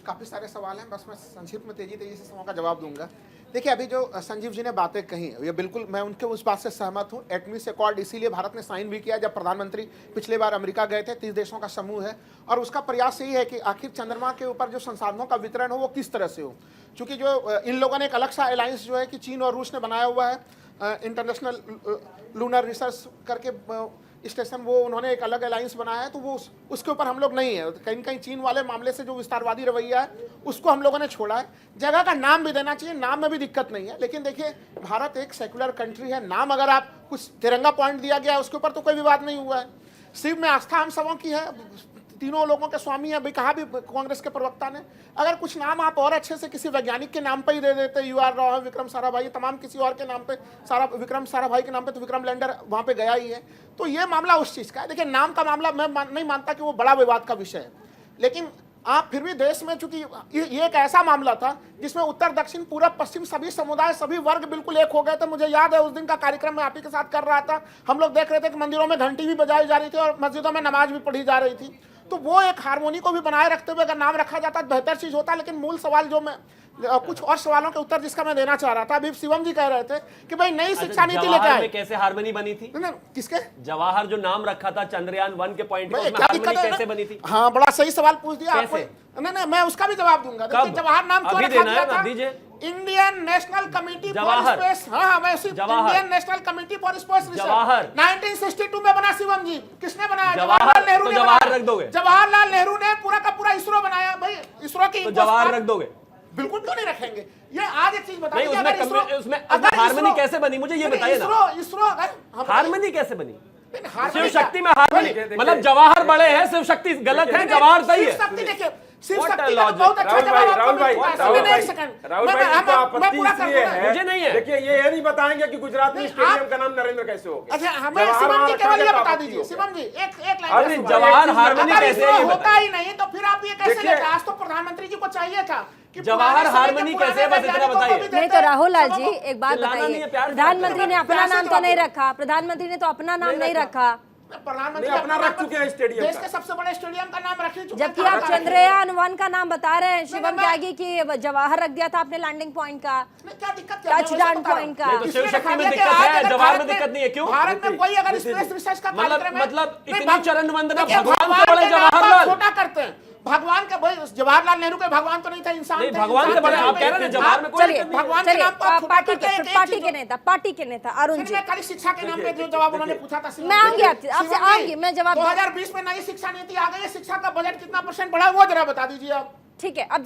काफ़ी सारे सवाल हैं, बस मैं संक्षिप्त में तेजी से सवालों का जवाब दूंगा। देखिए, अभी जो संजीव जी ने बातें कही ये बिल्कुल मैं उनके उस बात से सहमत हूँ। एटमिस अकॉर्ड इसीलिए भारत ने साइन भी किया जब प्रधानमंत्री पिछले बार अमेरिका गए थे। 30 देशों का समूह है और उसका प्रयास यही है कि आखिर चंद्रमा के ऊपर जो संसाधनों का वितरण हो वो किस तरह से हो। चूँकि जो इन लोगों ने एक अलग सा अलायंस जो है कि चीन और रूस ने बनाया हुआ है, इंटरनेशनल लूनर रिसर्च करके स्टेशन, वो उन्होंने एक अलग अलायंस बनाया है, तो वो उसके ऊपर हम लोग नहीं है। कहीं कहीं चीन वाले मामले से जो विस्तारवादी रवैया है उसको हम लोगों ने छोड़ा है। जगह का नाम भी देना चाहिए, नाम में भी दिक्कत नहीं है, लेकिन देखिए भारत एक सेकुलर कंट्री है। नाम अगर आप कुछ तिरंगा पॉइंट दिया गया है उसके ऊपर तो कोई विवाद नहीं हुआ है। शिव में आस्था हम सबों की है, तीनों लोगों के स्वामी हैं, कहा भी कांग्रेस के प्रवक्ता ने। अगर कुछ नाम आप और अच्छे से किसी वैज्ञानिक के नाम पे ही दे देते, UR राव, विक्रम साराभाई, तमाम किसी और के नाम पे, विक्रम साराभाई के नाम पे तो विक्रम लैंडर वहाँ पे गया ही है, तो ये मामला उस चीज़ का है। देखिए, नाम का मामला मैं नहीं मानता कि वो बड़ा विवाद का विषय है, लेकिन आप फिर भी देश में, चूंकि ये एक ऐसा मामला था जिसमें उत्तर दक्षिण पूरब पश्चिम सभी समुदाय सभी वर्ग बिल्कुल एक हो गए थे। मुझे याद है उस दिन का कार्यक्रम मैं आप ही के साथ कर रहा था, हम लोग देख रहे थे कि मंदिरों में घंटी भी बजाई जा रही थी और मस्जिदों में नमाज भी पढ़ी जा रही थी। तो वो एक हार्मोनी को भी बनाए रखते हुए अगर नाम रखा जाता तो बेहतर चीज होता। लेकिन मूल सवाल जो मैं कुछ और सवालों के उत्तर जिसका मैं देना चाह रहा था, अभी शिवम जी कह रहे थे कि भाई नई शिक्षा नीति लेके आए। कैसे हार्मनी बनी थी? किसके? जवाहर जो नाम रखा था चंद्रयान 1 के पॉइंट पे, उसमें हार्मनी कैसे बनी थी? हाँ, बड़ा सही सवाल पूछ दिया आपको। नहीं, मैं उसका भी जवाब दूंगा। देखिए, जवाहर नाम क्यों रखा गया था? Indian national committee for space, हाँ वैसे Indian national committee for space research 1962 में बना। शिवम जी किसने बनाया? जवाहरलाल नेहरू ने। जवाहर रख दोगे? जवाहरलाल नेहरू ने पूरा का पूरा इसरो बनाया। भाई इसरो की जवाहर रख दोगे? बिल्कुल क्यों नहीं रखेंगे। ये आज एक चीज बताइए, उसमें हार्मनी कैसे बनी, मुझे ये बताइए ना। इसरो अगर हार्मनी कैसे बनी? शिव शक्ति में हार्मनी मतलब जवाहर बड़े हैं, शिव शक्ति गलत है, जवाहर सही है। देखिए, शिव शक्ति का बहुत अच्छा जवाब। राहुल भाई, आपत्ति इसलिए है, मुझे नहीं है। देखिए, ये नहीं बताएंगे कि गुजरात में स्टेडियम का नाम नरेंद्र कैसे हो गया। अच्छा, हमें शिवम जी केवल ये बता दीजिए। शिवम जी एक लाइन, जवाहर हार्मनी कैसे होता ही नहीं तो फिर आप ये कैसे लेकर? आज तो प्रधानमंत्री जी को चाहिए था कि जवाहर हार्मनी कैसे, बस इतना बताइए। नहीं तो राहुल लाल जी एक बात बताइए, प्रधानमंत्री ने अपना नाम तो नहीं रखा, प्रधानमंत्री ने तो अपना नाम नहीं रखा। प्रधानमंत्री अपना रख चुके हैं स्टेडियम, देश के सबसे बड़े स्टेडियम का नाम रख चुके हैं। जबकि आप चंद्रयान 1 का नाम बता रहे हैं शिवम त्यागी की, जवाहर रख दिया था आपने लैंडिंग पॉइंट का, क्या दिक्कत है? टचडाउन पॉइंट का। शिव शक्ति में दिक्कत है, जवाहर में दिक्कत नहीं है। क्यों? भारत में कोई अगर स्पेस रिसर्च का कार्यक्रम है, मतलब इतनी चरण वंदना भगवान से बड़े जवाहरलाल छोटा करते हैं। भगवान का भाई जवाहरलाल नेहरू के भगवान तो नहीं था, इंसान नहीं, थे, भगवान इंसान से बड़े थे। आप कह रहे थे जवाहर में कोई चलिए दिक्कत नहीं है। भगवान के चलिए नाम पर आप पार्टी छुपा करके एक पार्टी चीज के नेता अरुण जी, फिर मैं खाली शिक्षा के नाम पे जो जवाब उन्होंने पूछा था मैं आऊंगी आपसे आऊंगी, मैं जवाब 2020 में नई शिक्षा नीति आ गई है, शिक्षा का बजट कितना % बढ़ा वो जरा बता दीजिए आप। ठीक है, अब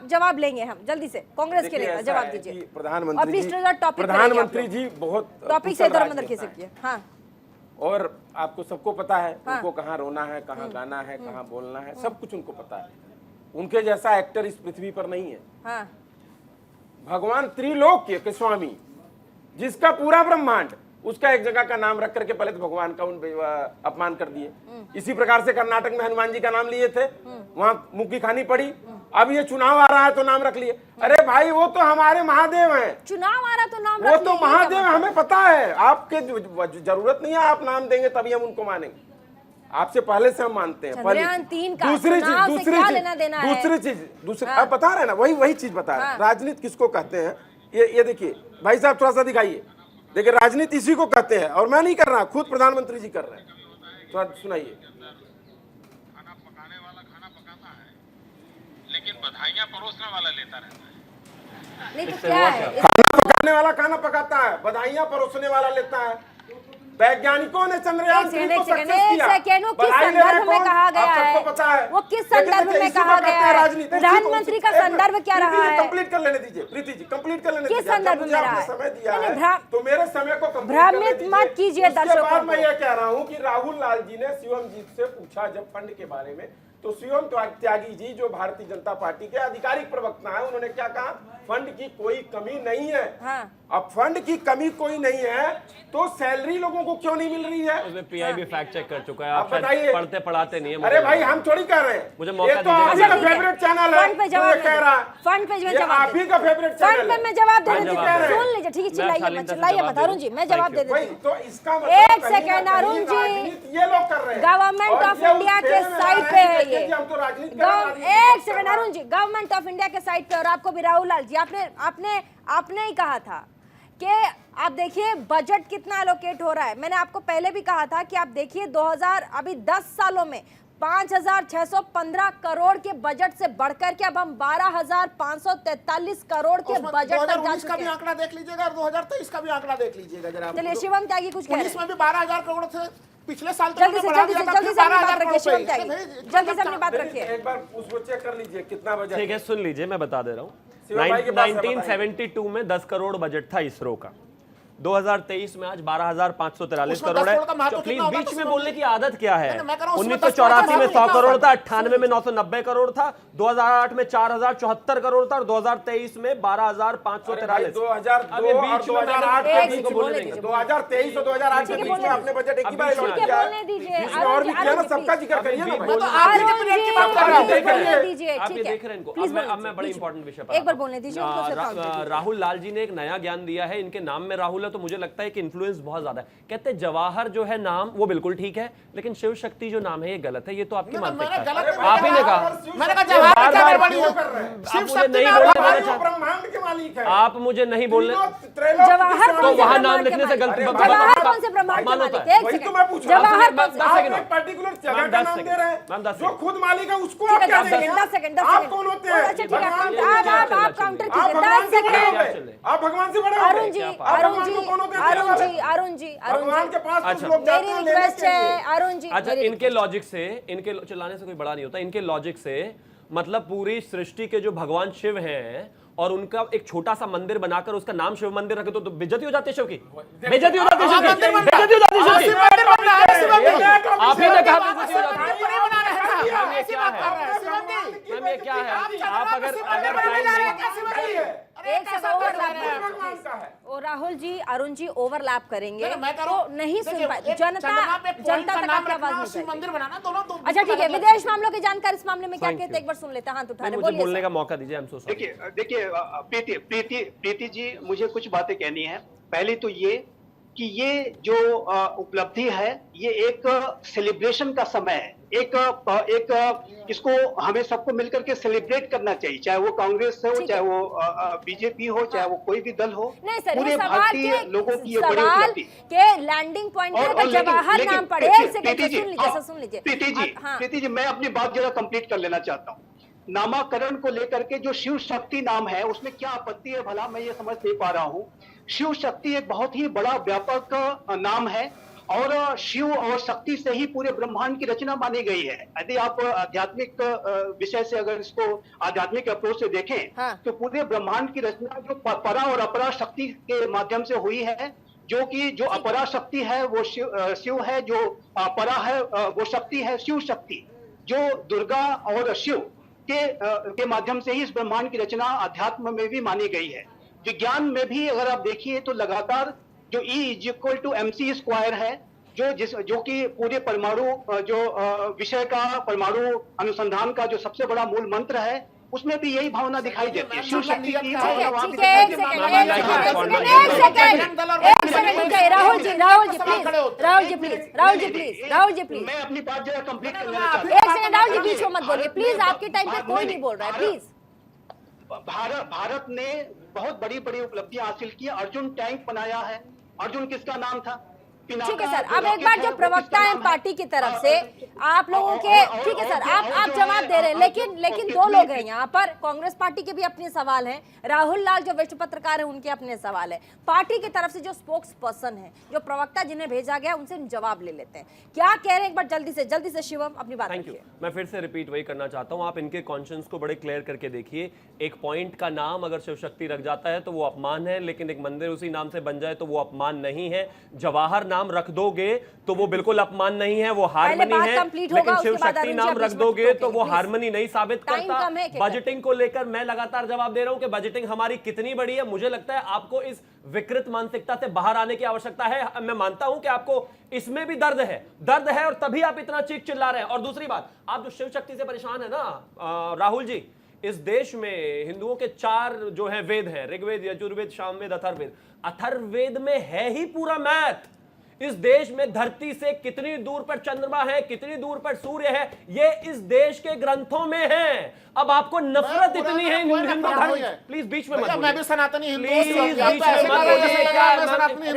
जवाब लेंगे हम जल्दी से। कांग्रेस के देखिए, नेता ऐसा जवाब है दीजिए। कि और प्रधानमंत्री प्लीज जी टॉपिक प्रधानमंत्री जी बहुत टॉपिक से कुशल इधर उधर राजनेता खिसक हैं। हाँ और आपको सबको पता है हाँ। उनको कहाँ रोना है, कहाँ गाना है, कहाँ बोलना है, सब कुछ उनको पता है। उनके जैसा एक्टर इस पृथ्वी पर नहीं है। हाँ भगवान त्रिलोक्य के स्वामी, जिसका पूरा ब्रह्मांड, उसका एक जगह का नाम रख करके पहले तो भगवान का अपमान कर दिए। इसी प्रकार से कर्नाटक में हनुमान जी का नाम लिए थे, वहां मुंह की खानी पड़ी। अब ये चुनाव आ रहा है तो नाम रख लिए। अरे भाई वो तो हमारे महादेव हैं, चुनाव आ रहा तो नाम वो रख तो लीजिए, महादेव क्या हमें पता है। आपके जरूरत नहीं है, आप नाम देंगे तभी हम उनको मानेंगे। आपसे पहले से हम मानते हैं। चंद्रयान 3 का दूसरी चीज चुनाव से दूसरी क्या चीज लेना देना है? दूसरी आप बता रहे हैं ना, वही चीज बता रहे हैं। हाँ। राजनीति किसको कहते हैं ये देखिए भाई साहब, थोड़ा सा दिखाइए। देखिए राजनीति इसी को कहते हैं, और मैं नहीं कर रहा, खुद प्रधानमंत्री जी कर रहे हैं। थोड़ा सुनाइए। खाना पकाने वाला खाना पकाता है, लेकिन बधाइयां परोसने वाला लेता रहता है। नहीं तो क्या है खाना पकाने वाला खाना पकाता है, बधाइयां परोसने वाला लेता है। वैज्ञानिकों ने चंद्रयान 3 को सक्सेस किया। सेकेंड वो किस बधाई ले रहे संदर्भ में कौन? कहा गया आप सबको है? पता है। वो किस लेकिन संदर्भ देखिए, में इसी को कहा कहते गया हैं है? राजनीति। प्रधानमंत्री का संदर्भ क्या रहा है? कंप्लीट कर लेने दीजिए प्रीति जी, कंप्लीट कर लेने किस दीजिए। संदर्भ जब में मुझे रहा आपने है? समय दिया नहीं, है तो मेरे समय को कंप्लीट भ्रमित करने मत कीजिए उसके दर्शकों बाद मैं को। ये कह रहा हूँ कि राहुल लाल जी ने शिवम जी से पूछा जब फंड के बारे में, तो शिवम त्यागी जी जो भारतीय जनता पार्टी के आधिकारिक प्रवक्ता हैं, उन्होंने क्या कहा? फंड की कोई कमी नहीं है। हाँ। अब फंड की कमी कोई नहीं है तो सैलरी लोगों को क्यों नहीं मिल रही है? उसमें पीआई भी फैक्ट चेक कर चुका है। आप आप शायद बताइए। पढ़ते पढ़ाते नहीं है। अरे भाई हम थोड़ी कह रहे हैं, मुझे मौका ये तो दीजिएगा। आप ही का ठीक है। फेवरेट चैनल है फंड पे जो जवाब ये कह रहा है। फंड पे ये जवाब आप ही का फेवरेट फंड चैनल पे है। मैं जवाब दे हाँ, रही जवाब हूँ, दे रहे सुन हैं। लीजिए। ठीक है, मैं चिल्लाइए शालीन मत, से चिल्लाइए जवाब मत दे अरुण दूं। जी, मैं Thank जवाब you. दे देती वही हूँ। तो इसका मतलब एक कहीं ना सेकंड, कहीं अरुण जी। राजनीति ये लोग कर रहे हैं। गवर्नमेंट और ऑफ ये उस इंडिया के फेरे में साइड आ पे रहे है हैं ये। कि हम तो राजनीति कर रहे हैं, एक second Arun ji, government of India के साइड पे, और आपको भी राहुल लाल जी, आपने ही कहा था कि आप देखिए बजट कितना एलोकेट हो रहा है। मैंने आपको पहले भी कहा था कि आप देखिए 2000 अभी 10 सालों में 5,615 करोड़ के बजट से बढ़कर के अब हम 12,543 करोड़ के उसमें बजट तक जा 2019 का चुके भी हैं। आंकड़ा देख लीजिएगा और 2023 का भी आंकड़ा देख लीजिएगा जरा। चलिए शिवम त्यागी कुछ कह रहे 19 हैं। में भी 12,000 करोड़ थे, पिछले साल तो जल्दी उन्होंने से बढ़ा जल्दी दिया से था, जल्दी फिर से अपनी 12,000 बात रखिए करोड़ शिवम पे। त्यागी, जल्दी से अपनी बात रखिए। एक बार उसको चेक कर लीजिए कितना बजट ठीक है, सुन लीजिए, मैं बता दे रहा शिवम भाई के हूँ। पास है, 1972 में 10 करोड़ बजट था इसरो का। 2023 में आज 12,543 उसमें करोड़ 10 करोड़ का महत्व है। प्लीज कितना होता बीच तो में सुनो बोलने जी। की आदत क्या है? नहीं, मैं कह रहा हूँ उसमें 1984 में 100 करोड़ था, कितना 98 में 990 करोड़ था, 2008 में 4,074 करोड़ था और 2023 में 12,543। 2002 और 2008 के एक बीच सेकंड में बोलने दीजिए। 2023 और 2008 के ठीक है, बीच बोलने में आपने बजट एक ही बार ठीक है, अलॉट किया है। बोलने दीजिए। बीच में और भी किया ना, सबका जिक्र करिए ना बोल- भाई। आप ही पीरियड की बात कर रहे हैं। देख रहे हैं। दीजिए, आप ठीक ये है। देख रहे हैं इनको। प्लीज अब मैं बड़े बीच में। इंपॉर्टेंट विषय पर एक बार आता हूं। बोलने दीजिए उनको, सिर्फ काउंट कीजिए। राहुल लाल जी ने एक नया ज्ञान दिया है, इनके नाम में राहुल है तो मुझे लगता है कि इन्फ्लुएंस बहुत ज्यादा है। कहते हैं जवाहर जो है नाम वो बिल्कुल ठीक है, लेकिन शिव शक्ति जो नाम है ये गलत है। ये तो आपकी मानसिकता है। गलत नहीं आप ही ने बोला। कहा। मैंने कहा जवाहर बार क्या बार गड़बड़ी क्यों है? कर रहे हैं? शिव आप मुझे शक्ति नहीं में बोलने भगवान देना चाहते। ब्रह्मांड के मालिक है। आप मुझे नहीं बोलने जवाहर तो कौन से वहां नाम ब्रह्मांड लिखने के से मालिक? गलत जवाहर कौन से ब्रह्मांड के मालूम मालिक? होता एक है। वही तो सेकंड। मैं पूछ रहा हूं। जवाहर मैम, कौन 10 से? सेकंड। आप एक पर्टिकुलर जगह मैम, का 10 नाम सेकंड। दे रहे मैम, हैं 10 जो सेकंड। खुद मालिक है, उसको ठीक आप है, क्या 10 देंगे? सेकंड, 10 सेकंड, 10 आप सेकंड। कौन होते हैं? अच्छा, ठीक है, भगवान आप के आप काउंटर आप कीजिए। भगवान 10 से बड़े हो सेकंड। गए। आप भगवान से बड़े हो अरुण गए। जी, आप अरुण भगवान जी, को कौन होते हैं? अरुण जी, अरुण जी, अरुण भगवान जी। के पास कुछ अच्छा। लोग जाते मेरी हैं लेने रिक्वेस्ट के लिए। है अरुण जी, अच्छा, मेरी इनके लॉजिक से, इनके चिल्लाने से कोई बड़ा नहीं होता। इनके लॉजिक से मतलब पूरी सृष्टि के जो भगवान शिव हैं और उनका एक छोटा सा मंदिर बनाकर उसका नाम शिव मंदिर रखे तो बेइज्जती हो जाती है शिव की। बेइज्जती हो जाती है शिव की। बेइज्जती हो जाती है शिव की। आप ही ने कहा बेइज्जती हो जाती है। मैम, ये क्या है? मैम, ये क्या है? आप अगर टाइम नहीं एक से ओवरलैप। राहुल जी, अरुण जी ओवरलैप करेंगे तो नहीं सुन पाए जनता तक आपकी आवाज नहीं जाएगी। मंदिर बनाना दोनों तो अच्छा ठीक है, विदेश मामलों की जानकारी इस मामले में क्या कहते हैं एक बार सुन लेते हैं। हाथ उठा रहे, मुझे बोलने बोलिए का मौका दीजिए। I am so sorry. देखिए प्रीति जी, मुझे कुछ बातें कहनी है। पहली तो ये कि ये जो उपलब्धि है ये एक सेलिब्रेशन का समय है, एक इसको हमें सबको मिलकर के सेलिब्रेट करना चाहिए, चाहे वो कांग्रेस हो, चाहे वो बीजेपी हो, चाहे वो कोई भी दल हो। नहीं सर, पूरे ये सवाल भारतीय लोगों की ये बड़ी सवाल उपलब्धि के लैंडिंग पॉइंट और पर जवाहर लेकिन नाम पड़े। एक सेकंड प्रीति जी, सुन लीजिए सर, सुन लीजिए प्रीति जी मैं अपनी बात जरा कंप्लीट कर लेना चाहता हूँ। नामाकरण को लेकर के जो शिव शक्ति नाम है उसमें क्या आपत्ति है भला, मैं ये समझ नहीं पा रहा हूँ। शिव शक्ति एक बहुत ही बड़ा व्यापक नाम है और शिव और शक्ति से ही पूरे ब्रह्मांड की रचना मानी गई है। यदि आप आध्यात्मिक विषय से अगर इसको आध्यात्मिक अप्रोच से देखें तो पूरे ब्रह्मांड की रचना जो परा और अपरा शक्ति के माध्यम से हुई है, जो कि जो अपरा शक्ति है वो शिव है, जो परा है वो शक्ति है शिव शक्ति, जो दुर्गा और शिव के माध्यम से ही इस ब्रह्मांड की रचना अध्यात्म में भी मानी गई है। विज्ञान में भी अगर आप देखिए तो लगातार जो E=mc² है, जो कि पूरे परमाणु जो विषय का परमाणु अनुसंधान का जो सबसे बड़ा मूल मंत्र है उसमें भी यही भावना दिखाई देती है। शिव शक्ति की भावना वहां भी दिखाई देती है। राहुल जी प्लीज मैं अपनी बात जरा कंप्लीट कर लेना चाहता हूं। एक सेकंड राहुल जी, बीच में मत बोलिए प्लीज, आपके टाइम पे कोई नहीं बोल रहा है प्लीज। भारत ने बहुत बड़ी बड़ी उपलब्धियां हासिल की। अर्जुन टैंक बनाया है। अर्जुन किसका नाम था? ठीक है सर, अब एक बार जो प्रवक्ता है पार्टी की तरफ से आप लोगों के, ठीक है सर, आप जवाब दे रहे हैं, लेकिन दो लोग हैं यहाँ पर, कांग्रेस पार्टी के भी अपने सवाल हैं, राहुल लाल जो वरिष्ठ पत्रकार हैं उनके अपने सवाल हैं, पार्टी की तरफ से जो स्पोक्स पर्सन है, जो प्रवक्ता जिन्हें भेजा गया उनसे जवाब ले लेते हैं। क्या कह रहे हैं एक बार जल्दी से शिवम अपनी बात रखिए। मैं फिर से रिपीट वही करना चाहता हूँ, आप इनके कॉन्शियंस को बड़े क्लियर करके देखिए। एक पॉइंट का नाम अगर शिव शक्ति रख जाता है तो वो अपमान है, लेकिन एक मंदिर उसी नाम से बन जाए तो वो अपमान नहीं है। जवाहर नाम रख दोगे तो वो बिल्कुल अपमान नहीं है, वो हारमनी है, लेकिन शिव शक्ति नाम रख दोगे तो वो हारमनी नहीं साबित करता। बजटिंग को लेकर मैं लगातार जवाब दे रहा हूं कि बजटिंग हमारी कितनी बड़ी है। मुझे लगता है आपको इस विकृत मानसिकता से बाहर आने की आवश्यकता है। मैं मानता हूं कि आपको इसमें भी दर्द है और तभी आप इतना चीख चिल्ला रहे हैं। और दूसरी बात, आप जो शिव शक्ति से परेशान है ना राहुल जी, इस देश में हिंदुओं के 4 जो है वेद हैं, ऋग्वेद, यजुर्वेद, सामवेद, अथर्ववेद। अथर्ववेद में है ही पूरा मैथ। इस देश में धरती से कितनी दूर पर चंद्रमा है, कितनी दूर पर सूर्य है, ये इस देश के ग्रंथों में है। अब आपको नफरत इतनी है हिंदू धर्म, प्लीज बीच में मत बोलिए। मैं भी सनातनी हिंदू हूं, प्लीज बीच में मत बोलिए।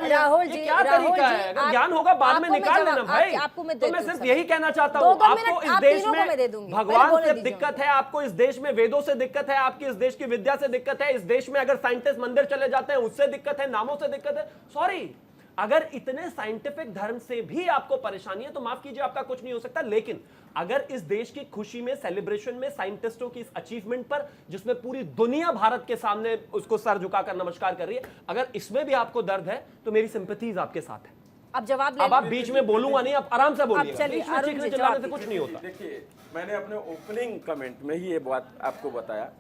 राहुल जी, क्या तरीका है? अगर ज्ञान होगा बाद में निकाल लेना भाई। तो मैं सिर्फ यही कहना चाहता हूँ, आपको इस देश में भगवान से दिक्कत है, आपको इस देश में वेदों से दिक्कत है, आपकी इस देश की विद्या से दिक्कत है, इस देश में अगर साइंटिस्ट मंदिर चले जाते हैं उससे दिक्कत है, नामों से दिक्कत है। सॉरी, अगर इतने साइंटिफिक धर्म से भी आपको परेशानी है तो माफ कीजिए, आपका कुछ नहीं हो सकता। लेकिन अगर इस देश की खुशी में, सेलिब्रेशन में, साइंटिस्टों की इस अचीवमेंट पर, जिसमें पूरी दुनिया भारत के सामने उसको सर झुकाकर नमस्कार कर रही है, अगर इसमें भी आपको दर्द है तो मेरी सिंपैथीज आपके साथ है। अब जवाब अब आप बीच में बोलूंगा नहीं, आप आराम से बोलिए। चलिए, बीच में चीखने चिल्लाने से कुछ नहीं होता। देखिए, मैंने अपने ओपनिंग कमेंट में ही ये बात आपको बताया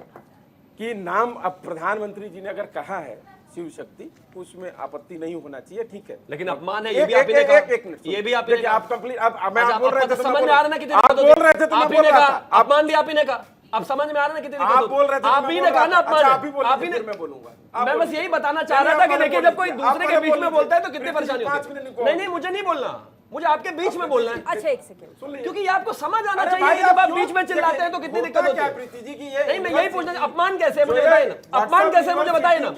कि नाम अब प्रधानमंत्री जी ने अगर कहा है शिव शक्ति, उसमें आपत्ति नहीं होना चाहिए, ठीक है, लेकिन अपमान है, ये भी आपने कहा, ये भी आपने कहा। आप कंप्लीट, अब मैं आप बोल रहे थे, समझ में आ रहा ना कितनी आप बोल रहे थे तो मैं बोल रहा था, अपमान भी आप ही ने कहा। अब समझ में आ रहा ना कितनी आप बोल रहे थे, आप ही ने कहा ना अपमान, आप ही ने, मैं बोलूंगा। मैं बस यही बताना चाह रहा था कि देखिए जब कोई दूसरे के बीच में बोलता है तो कितनी परेशानी होती है। नहीं, मुझे नहीं बोलना, मुझे आपके बीच में बोलना है। अच्छा एक सेकंड, क्योंकि ये आपको समझ आना चाहिए कि जब आप बीच में चिल्लाते हैं तो कितनी दिक्कत होती है। प्रीति जी की ये नहीं, मैं यही पूछना, अपमान कैसे है मुझे बताइए ना, अपमान कैसे है मुझे बताइए ना,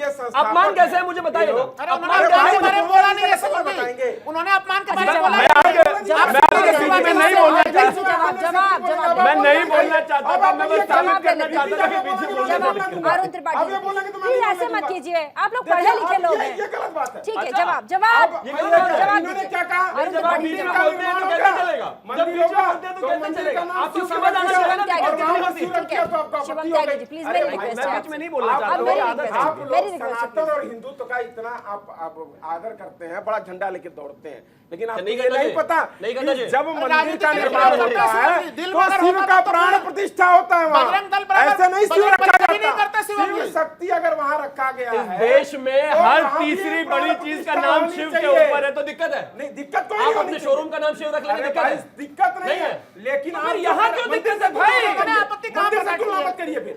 अपमान कैसे है मुझे बताइए ना, अपमान कैसे बारे में बोला नहीं है, सब बताएंगे। उन्होंने अपमान के बारे में बोला। मैं आपके बीच में नहीं बोलना चाहता, मैं नहीं बोलना चाहता था, मैं बस साबित करना चाहता था कि बीच में बोलना। अरुण त्रिपाठी प्लीज ऐसे मत कीजिए, आप लोग पढ़े लिखे लोग हैं। ये गलत बात है। ठीक है, जवाब इन्होंने क्या कहा? अरुण त्रिपाठी तो कैसे चलेगा? जब बीच में बोलते हैं तो कैसे चलेगा? आपको समझ आना चाहिए ना। शिवम त्यागी जी प्लीज, मेरी रिक्वेस्ट है, मैं बीच में नहीं बोलना चाहता, आप मेरी आदत है। आप लोग सनातन और हिंदुत्व का इतना आप आदर करते हैं, बड़ा झंडा लेके दौड़ते हैं, लेकिन आपको ये नहीं पता कि जब मंदिर का निर्माण होता है तो शिव का प्राण प्रतिष्ठा होता है वहाँ। ऐसे नहीं शिव रखा जाता। शिव शक्ति अगर वहाँ रखा गया है, देश में हर तीसरी बड़ी चीज का नाम शिव के ऊपर है तो दिक्कत है। नहीं, दिक्कत तो आप अपने शोरूम का नाम शिव रख लेंगे, दिक्कत है? दिक्कत नहीं है, लेकिन फिर यहाँ क्यों दिक्कत है भाई? आपत्ति कहां पर तुलना मत करिए। फिर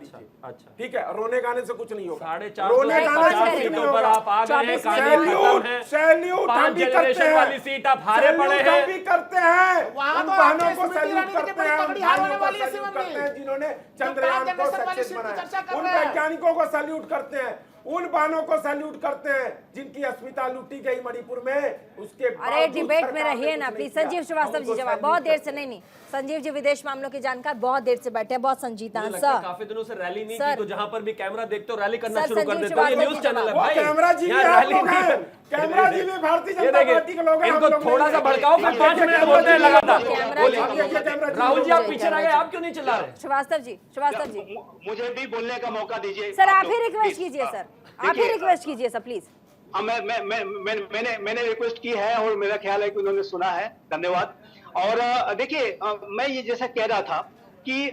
दीजिए। अच्छा। ठीक है, रोने गाने से कुछ नहीं होगा। 450 रोने गाने से पाँच कुछ सीट नहीं ऊपर होगा। आप आ गए हैं, कहानी सैल्यूट, खत्म है। सैल्यूट हम 5 भी करते जनरेशन वाली हैं, सीट आप हारे पड़े सैल्यूट हम हैं। भी करते हैं, वहाँ उन तो बहनों आपके को स्मृति सैल्यूट ईरानी की करते बड़ी हैं, उन तगड़ी हार होने भाइयों को वाली है सैल्यूट शिवम करते जी। हैं जिन्होंने जो चंद्रयान 5 को जनरेशन वाली सक्सेस सीट की बनाया, चर्चा कर उन रहे हैं। वैज्ञानिकों को सैल्यूट करते हैं, उन बहनों को सैल्यूट करते हैं जिनकी अस्मिता लूटी गई मणिपुर में, उसके अरे बावजूद डिबेट में सरकार ने रहिए कुछ ना नहीं प्लीज। किया। संजीव श्रीवास्तव हम जी उनको जवाब सैल्यूट बहुत देर करते से हैं। नहीं संजीव जी विदेश मामलों के जानकार बहुत देर से बैठे हैं, बहुत संजीदा मुझे लगता सर है काफी दिनों से रैली नहीं सर। की, तो जहां पर भी कैमरा देखते हो रैली करना सर, शुरू कर संजीव देते हो। ये श्रीवास्तव न्यूज जी चैनल है वो भाई, कैमरा जी यहाँ भी आप रैली लोग नहीं हैं। कर- कैमरा जी भी भारतीय ये जनता देखिए, पार्टी के लोग हैं, हम इनको लोग थोड़ा नहीं सा हैं। भड़काओ, फिर 5 मिनट बोलते हैं लगातार। कैमरा बोलिए। जी, कैमरा जी, राहुल जी आप जी, पीछे रह गए, कैमरा आप क्यों नहीं चिल्ला रहे? श्रीवास्तव जी मुझे भी बोलने का मौका दीजिए सर आप लोग, ही रिक्वेस्ट प्लीज। कीजिए सर, आप ही देखिए, रिक्वेस्ट कीजिए सर प्लीज। मैंने रिक्वेस्ट की है और मेरा ख्याल है कि उन्होंने सुना है, धन्यवाद। और देखिए मैं ये जैसा कह रहा था कि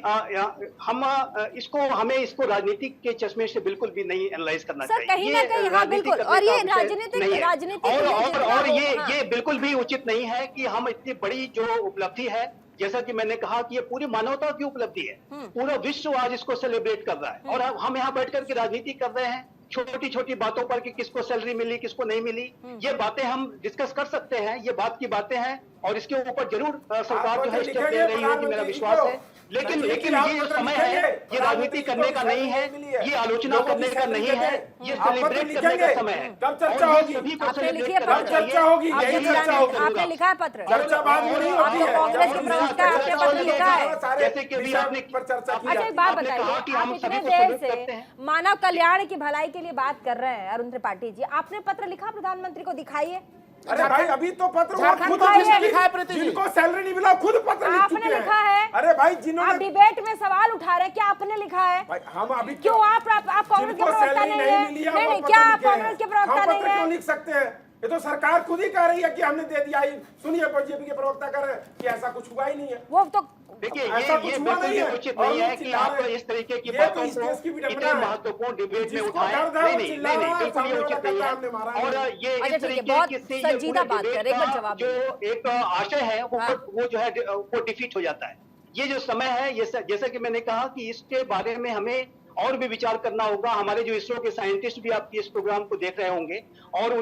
हमें इसको राजनीतिक के चश्मे से बिल्कुल भी नहीं एनालाइज करना सर, चाहिए। कहीं ना कहीं, हाँ, राजनीति बिल्कुल। करने और ये का विषय राजनीतिक- नहीं है। राजनीतिक और ये और जितना और हो, ये हाँ। ये बिल्कुल भी उचित नहीं है कि हम इतनी बड़ी जो उपलब्धि है, जैसा कि मैंने कहा कि ये पूरी मानवता की उपलब्धि है, पूरा विश्व आज इसको सेलिब्रेट कर रहा है और हम यहाँ बैठ करके राजनीति कर रहे हैं छोटी छोटी बातों पर कि किसको सैलरी मिली किसको नहीं मिली। ये बातें हम डिस्कस कर सकते हैं, ये बात की बातें हैं और इसके ऊपर जरूर सरकार जो है स्टेप ले रही होगी, मेरा विश्वास है। लेकिन ये जो समय है ये राजनीति करने का नहीं है, ये आलोचना करने का नहीं है, ये सेलिब्रेट करने का समय है। कब चर्चा और ये होगी? सभी को आपने लिखी सेलिब्रेट है करना पत्र? चाहिए। चर्चा होगी, आपने यही लिखा चर्चा है- होगी। आपने लिखा है पत्र? चर्चा बाद में नहीं होती आपको है। कांग्रेस के प्रवक्ता है, आपने पत्र लिखा है? जैसे कि अभी आपने पर चर्चा की अच्छा जाती एक बात आपने बताइए, कहा कि आप हम इतने सभी को देर सैल्यूट से करते हैं। मानव कल्याण की भलाई के लिए बात कर रहे हैं अरुण त्रिपाठी जी, आपने पत्र लिखा प्रधानमंत्री को? दिखाइए। अरे भाई अभी तो पत्र वो झारखंड खुद का है, जिसकी- लिखा है प्रीति जी। जिनको सैलरी नहीं मिला खुद पत्र लिख आपने चुके हैं। लिखा है? अरे भाई आप जिन्होंने डिबेट में सवाल उठा रहे हैं, क्या आपने लिखा है? भाई हम अभी क्यों आप कांग्रेस के जिनको प्रवक्ता सैलरी नहीं नहीं है? मिली है नहीं वो नहीं, पत्र क्या आप लिखे हैं। कांग्रेस के प्रवक्ता हम नहीं पत्र क्यों है? लिख सकते हैं? ये तो सरकार खुद ही कह रही है कि हमने दे दिया ही। सुनिए बीजेपी के प्रवक्ता कह रहे हैं कि ऐसा कुछ हुआ ही नहीं है। वो तो देखिए ऐसा कुछ ये हुआ बिल्कुल नहीं भी है। उचित और नहीं वो है कि चिल्ला आप रहे हैं। इस तरीके की ये तो बातों इस देश की को विडंबना इतने है। महत्वपूर्ण डिबेट में जिसको उठाएं। दर्द है वो नहीं चिल्ला नहीं रहा है, बिल्कुल ही सामने उचित वाला नहीं कहता है, हमने मारा है। और ये अच्छा, इस ठीक है, तरीके बहुत से ये संजीदा पूरे बात कर, डिबेट एक बार का जवाब जो एक आशय है हाँ। वो जो है वो डिफीट हो जाता है। ये जो समय है ये जैसा कि मैंने कहा कि इसके बारे में हमें और भी विचार करना होगा। हमारे जो इसरो के साइंटिस्ट भी आपके इस प्रोग्राम को देख रहे होंगे और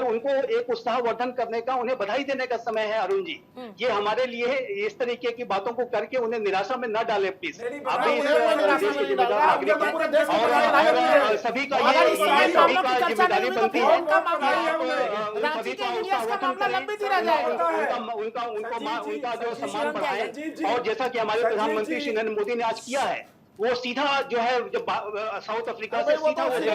उनको एक उत्साहवर्धन करने का, उन्हें बधाई देने का समय है। अरुण जी, ये हमारे लिए इस तरीके की बातों को करके उन्हें निराशा में न डालें प्लीज। आप भी इस देश के जिम्मेदार नागरिक हैं और सभी का ये सभी का जिम्मेदारी बनती है उनका जो सम्मान बढ़ाएं। और जैसा कि हमारे प्रधानमंत्री श्री नरेंद्र मोदी ने आज किया है, वो सीधा जो है जब साउथ अफ्रीका से सीधा वो भारतीय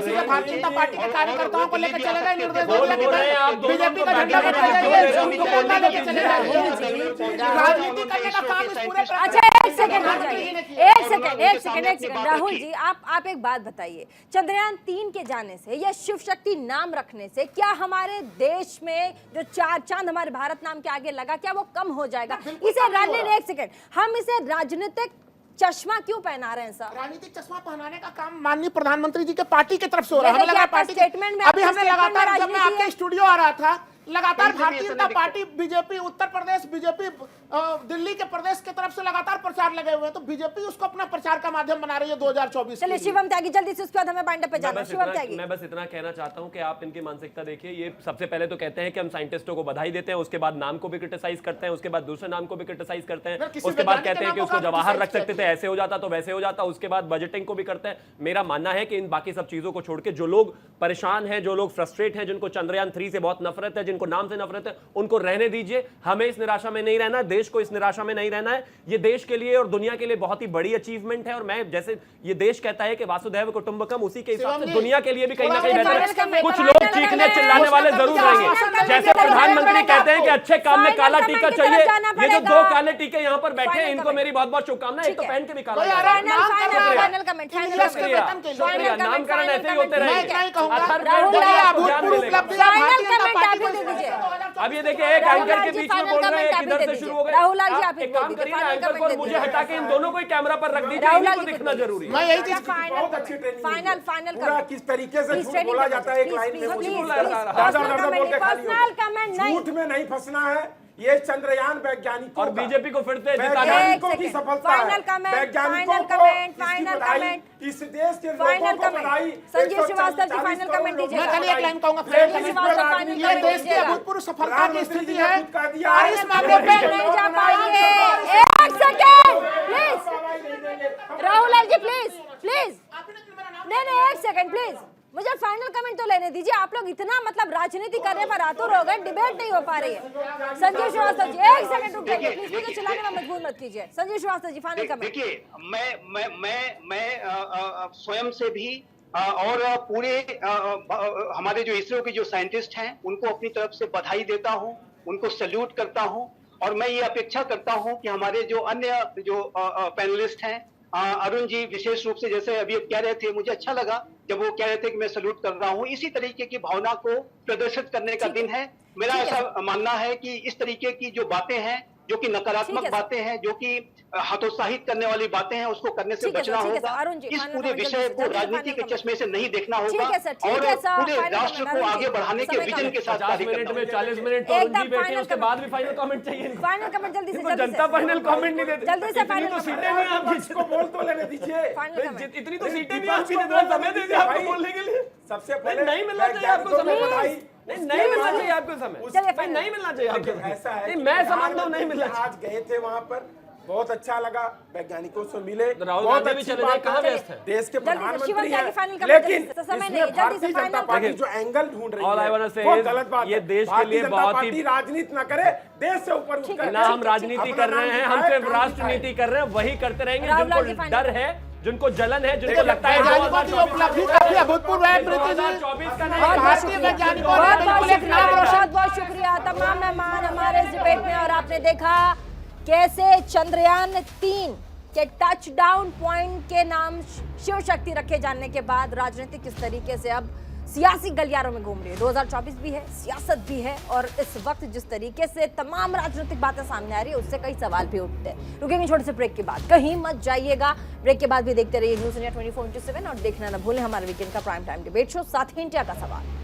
जनता पार्टी के कार्यकर्ताओं को लेकर चले गए, निर्देश बोल रहे हैं आप दोनों बीजेपी को का झंडा बैठने लेकर का चले क्यों गए, दे रहे हो? उनको बोलना लेकर चले गए। राजनीति करने का काम इस पूरे अच्छा एक सेकंड रुक जाइए, एक सेकंड राहुल जी, आप एक बात बताइए, चंद्रयान 3 के जाने से या शिव शक्ति नाम रखने से क्या हमारे देश में जो चार चांद हमारे भारत नाम के आगे लगा, क्या वो कम हो जाएगा? इसे राजनीति, एक सेकंड, हम इसे राजनीतिक चश्मा क्यों पहना रहे हैं सर? राजनीतिक चश्मा पहनाने का काम माननीय प्रधानमंत्री जी के पार्टी की तरफ से हो रहा है। देखिए, हमें लगा आपका पार्टी स्टेटमेंट में अभी आपके हमने स्टेटमेंट में लगातार जब मैं राजनीति आपके है। स्टूडियो आ रहा था, लगातार कहीं से भी भारतीय ऐसा जनता नहीं party, BJP Uttar Pradesh, BJP Delhi के प्रदेश की तरफ से लगातार प्रचार लगे हुए हैं, तो बीजेपी उसको अपना प्रचार का माध्यम बना रही है 2024 चलिए शिवम त्यागी जल्दी से, उसके बाद हमें बाइंडअप पे जाना है। शिवम त्यागी, मैं बस इतना कहना चाहता हूं कि आप इनकी मानसिकता देखिए। ये सबसे पहले तो कहते हैं कि हम साइंटिस्टों को बधाई देते हैं, उसके बाद नाम को भी क्रिटिसाइज करते हैं, उसके बाद दूसरे नाम को भी क्रिटिसाइज करते हैं, किसी उसके बाद वैज्ञानिक कहते हैं कि नाम को उसको जवाहर रख criticize सकते थे, ऐसे हो जाता तो वैसे हो जाता, उसके बाद बजटिंग को भी करते हैं। मेरा मानना है कि इन बाकी सब चीजों को छोड़ के जो लोग परेशान हैं, जो लोग फ्रस्ट्रेट हैं, जिनको चंद्रयान 3 से बहुत नफरत है, जिनको नाम से नफरत है, उनको रहने दीजिए। हमें इस निराशा में नहीं रहना है, देश को इस निराशा में नहीं रहना है। ये देश के लिए और दुनिया के लिए बहुत ही बड़ी अचीवमेंट है और मैं जैसे ये देश कहता है कि वासुदैव कुटुंबकम, उसी के हिसाब से दुनिया के लिए भी कहीं ना कहीं बेहतर है। कुछ लोग चीखने चिल्लाने वाले जरूर रहेंगे, जैसे प्रधानमंत्री कहते हैं कि अच्छे काम में काला टीका चाहिए। ये जो 2 काले टीके यहाँ पर बैठे हैं, इनको मेरी बहुत बहुत शुभकामनाएं। एक तो पहन के भी काला, फाइनल कमेंट, शुक्रिया। नामकरण ऐसे ही होते रहेंगे। अब ये देखिए, एक एंकर के बीच में बोल रहे हैं, किधर से शुरू हो गए। राहुल जी, आप एक काम करिए ना, एंकर को और मुझे हटा के इन दोनों को ही कैमरा पर रख दीजिए, राहुल इनको जी दिखना जरूरी है। मैं यही चीज बहुत अच्छी ट्रेनिंग फाइनल पूरा किस तरीके से झूठ बोला जाता है एक लाइन में, मुझे पर्सनल कमेंट नहीं, झूठ में नहीं फंसना है। ये चंद्रयान वैज्ञानिकों और बीजेपी को फिर से जिताना है। वैज्ञानिकों की सफलता है। फाइनल कमेंट, वैज्ञानिकों को फाइनल इसकी कमेंट, बधाई, इस देश के फाइनल लोगों को कमेंट। बधाई। संजीव श्रीवास्तव जी, फाइनल कमेंट दीजिए। मैं खाली एक लाइन कहूंगा, संजीव श्रीवास्तव फाइनल ये कमेंट देश की दीजिएगा। अभूतपूर्व सफलता की स्थिति है और और इस मामले पे नहीं जा पाएंगे। एक second please, Rahul ji please, नहीं एक सेकंड प्लीज, मुझे फाइनल कमेंट तो लेने दीजिए। आप लोग इतना मतलब राजनीति करने पर आतुर हो गए, डिबेट नहीं हो पा रही है। संजीव श्रीवास्तव जी एक सेकंड रुक जाइए प्लीज, मुझे चिल्लाने में मजबूर मत कीजिए। Sanjeev Srivastava ji final comment. देखिए मैं स्वयं से भी और पूरे हमारे जो इसरो के जो साइंटिस्ट हैं उनको अपनी तरफ से बधाई देता हूं, उनको सैल्यूट करता हूं और मैं ये अपेक्षा करता हूं कि हमारे जो अन्य जो पैनलिस्ट हैं, अरुण जी विशेष रूप से जैसे अभी कह रहे थे, मुझे अच्छा लगा जब वो कह रहे थे कि मैं सैल्यूट कर रहा हूं, इसी तरीके की भावना को प्रदर्शित करने का दिन है। मेरा ऐसा मानना है कि इस तरीके की जो बातें हैं, जो कि नकारात्मक बातें हैं, जो कि हतोत्साहित करने वाली बातें हैं, उसको करने से बचना होगा। इस पूरे विषय को राजनीति के चश्मे से नहीं देखना होगा और पूरे राष्ट्र को आगे बढ़ाने के विजन के साथ 50 मिनट में 40 मिनट तो जी बैठे, उसके बाद भी फाइनल कमेंट चाहिए। फाइनल कमेंट जल्दी से, जनता फाइनल कमेंट नहीं देती। जल्दी से फाइनल तो सीटें नहीं आपकी, इसको बोल तो लेने दीजिए। इतनी तो सीटें नहीं आपकी, समय दे दिया आपको बोलने के लिए। सबसे पहले नहीं मिलना चाहिए आपको समय, नहीं मिलना चाहिए आपको समय, नहीं मिलना चाहिए आपको। ऐसा है, मैं समझता हूँ नहीं मिलना चाहिए। आज गए थे वहाँ पर, बहुत अच्छा लगा, वैज्ञानिकों से मिले, राहुल बहुत गांधी भी अच्छी चले बात गए, कहाँ है। व्यस्त है? देश के प्रधानमंत्री शिवम हैं, फाइनल कमेंट लेकिन जल्दी से, समय इसमें नहीं, जल्दी भारतीय से जनता फाइनल पार्टी कमेंट। जो एंगल ढूंढ रही All I है wanna say वो is, गलत बात ये है। देश के भारतीय लिए जनता बहुत ही- पार्टी राजनीति न करे, देश से ऊपर उठकर ना हम राजनीति कर रहे हैं, हम सिर्फ राष्ट्रनीति कर रहे हैं, वही करते रहेंगे। राहुल गांधी जिनको फाइनल डर है, जिनको जलन है, जिनको लगता है वैज्ञानिकों की उपलब्धि काफी अभूतपूर्व है प्रीति जी। 2024 का बहुत नहीं, भारतीय वैज्ञानिकों बहुत बहुत शुक्रिया तमाम मेहमान हमारे इस डिबेट में। और आपने देखा कैसे चंद्रयान 3 के टचडाउन पॉइंट के नाम शिव शक्ति रखे जाने के बाद राजनीति किस तरीके से अब सियासी गलियारों में घूम रही है। 2024 भी है, सियासत भी है और इस वक्त जिस तरीके से तमाम राजनीतिक बातें सामने आ रही है उससे कई सवाल भी उठते हैं। रुकेंगे छोटे से ब्रेक के बाद, कहीं मत जाइएगा। ब्रेक के बाद भी देखते रहिए न्यूज़ इंडिया 24/7 और देखना न भूलें हमारे वीकेंड का प्राइम टाइम डिबेट शो, साथ ही इंडिया का सवाल।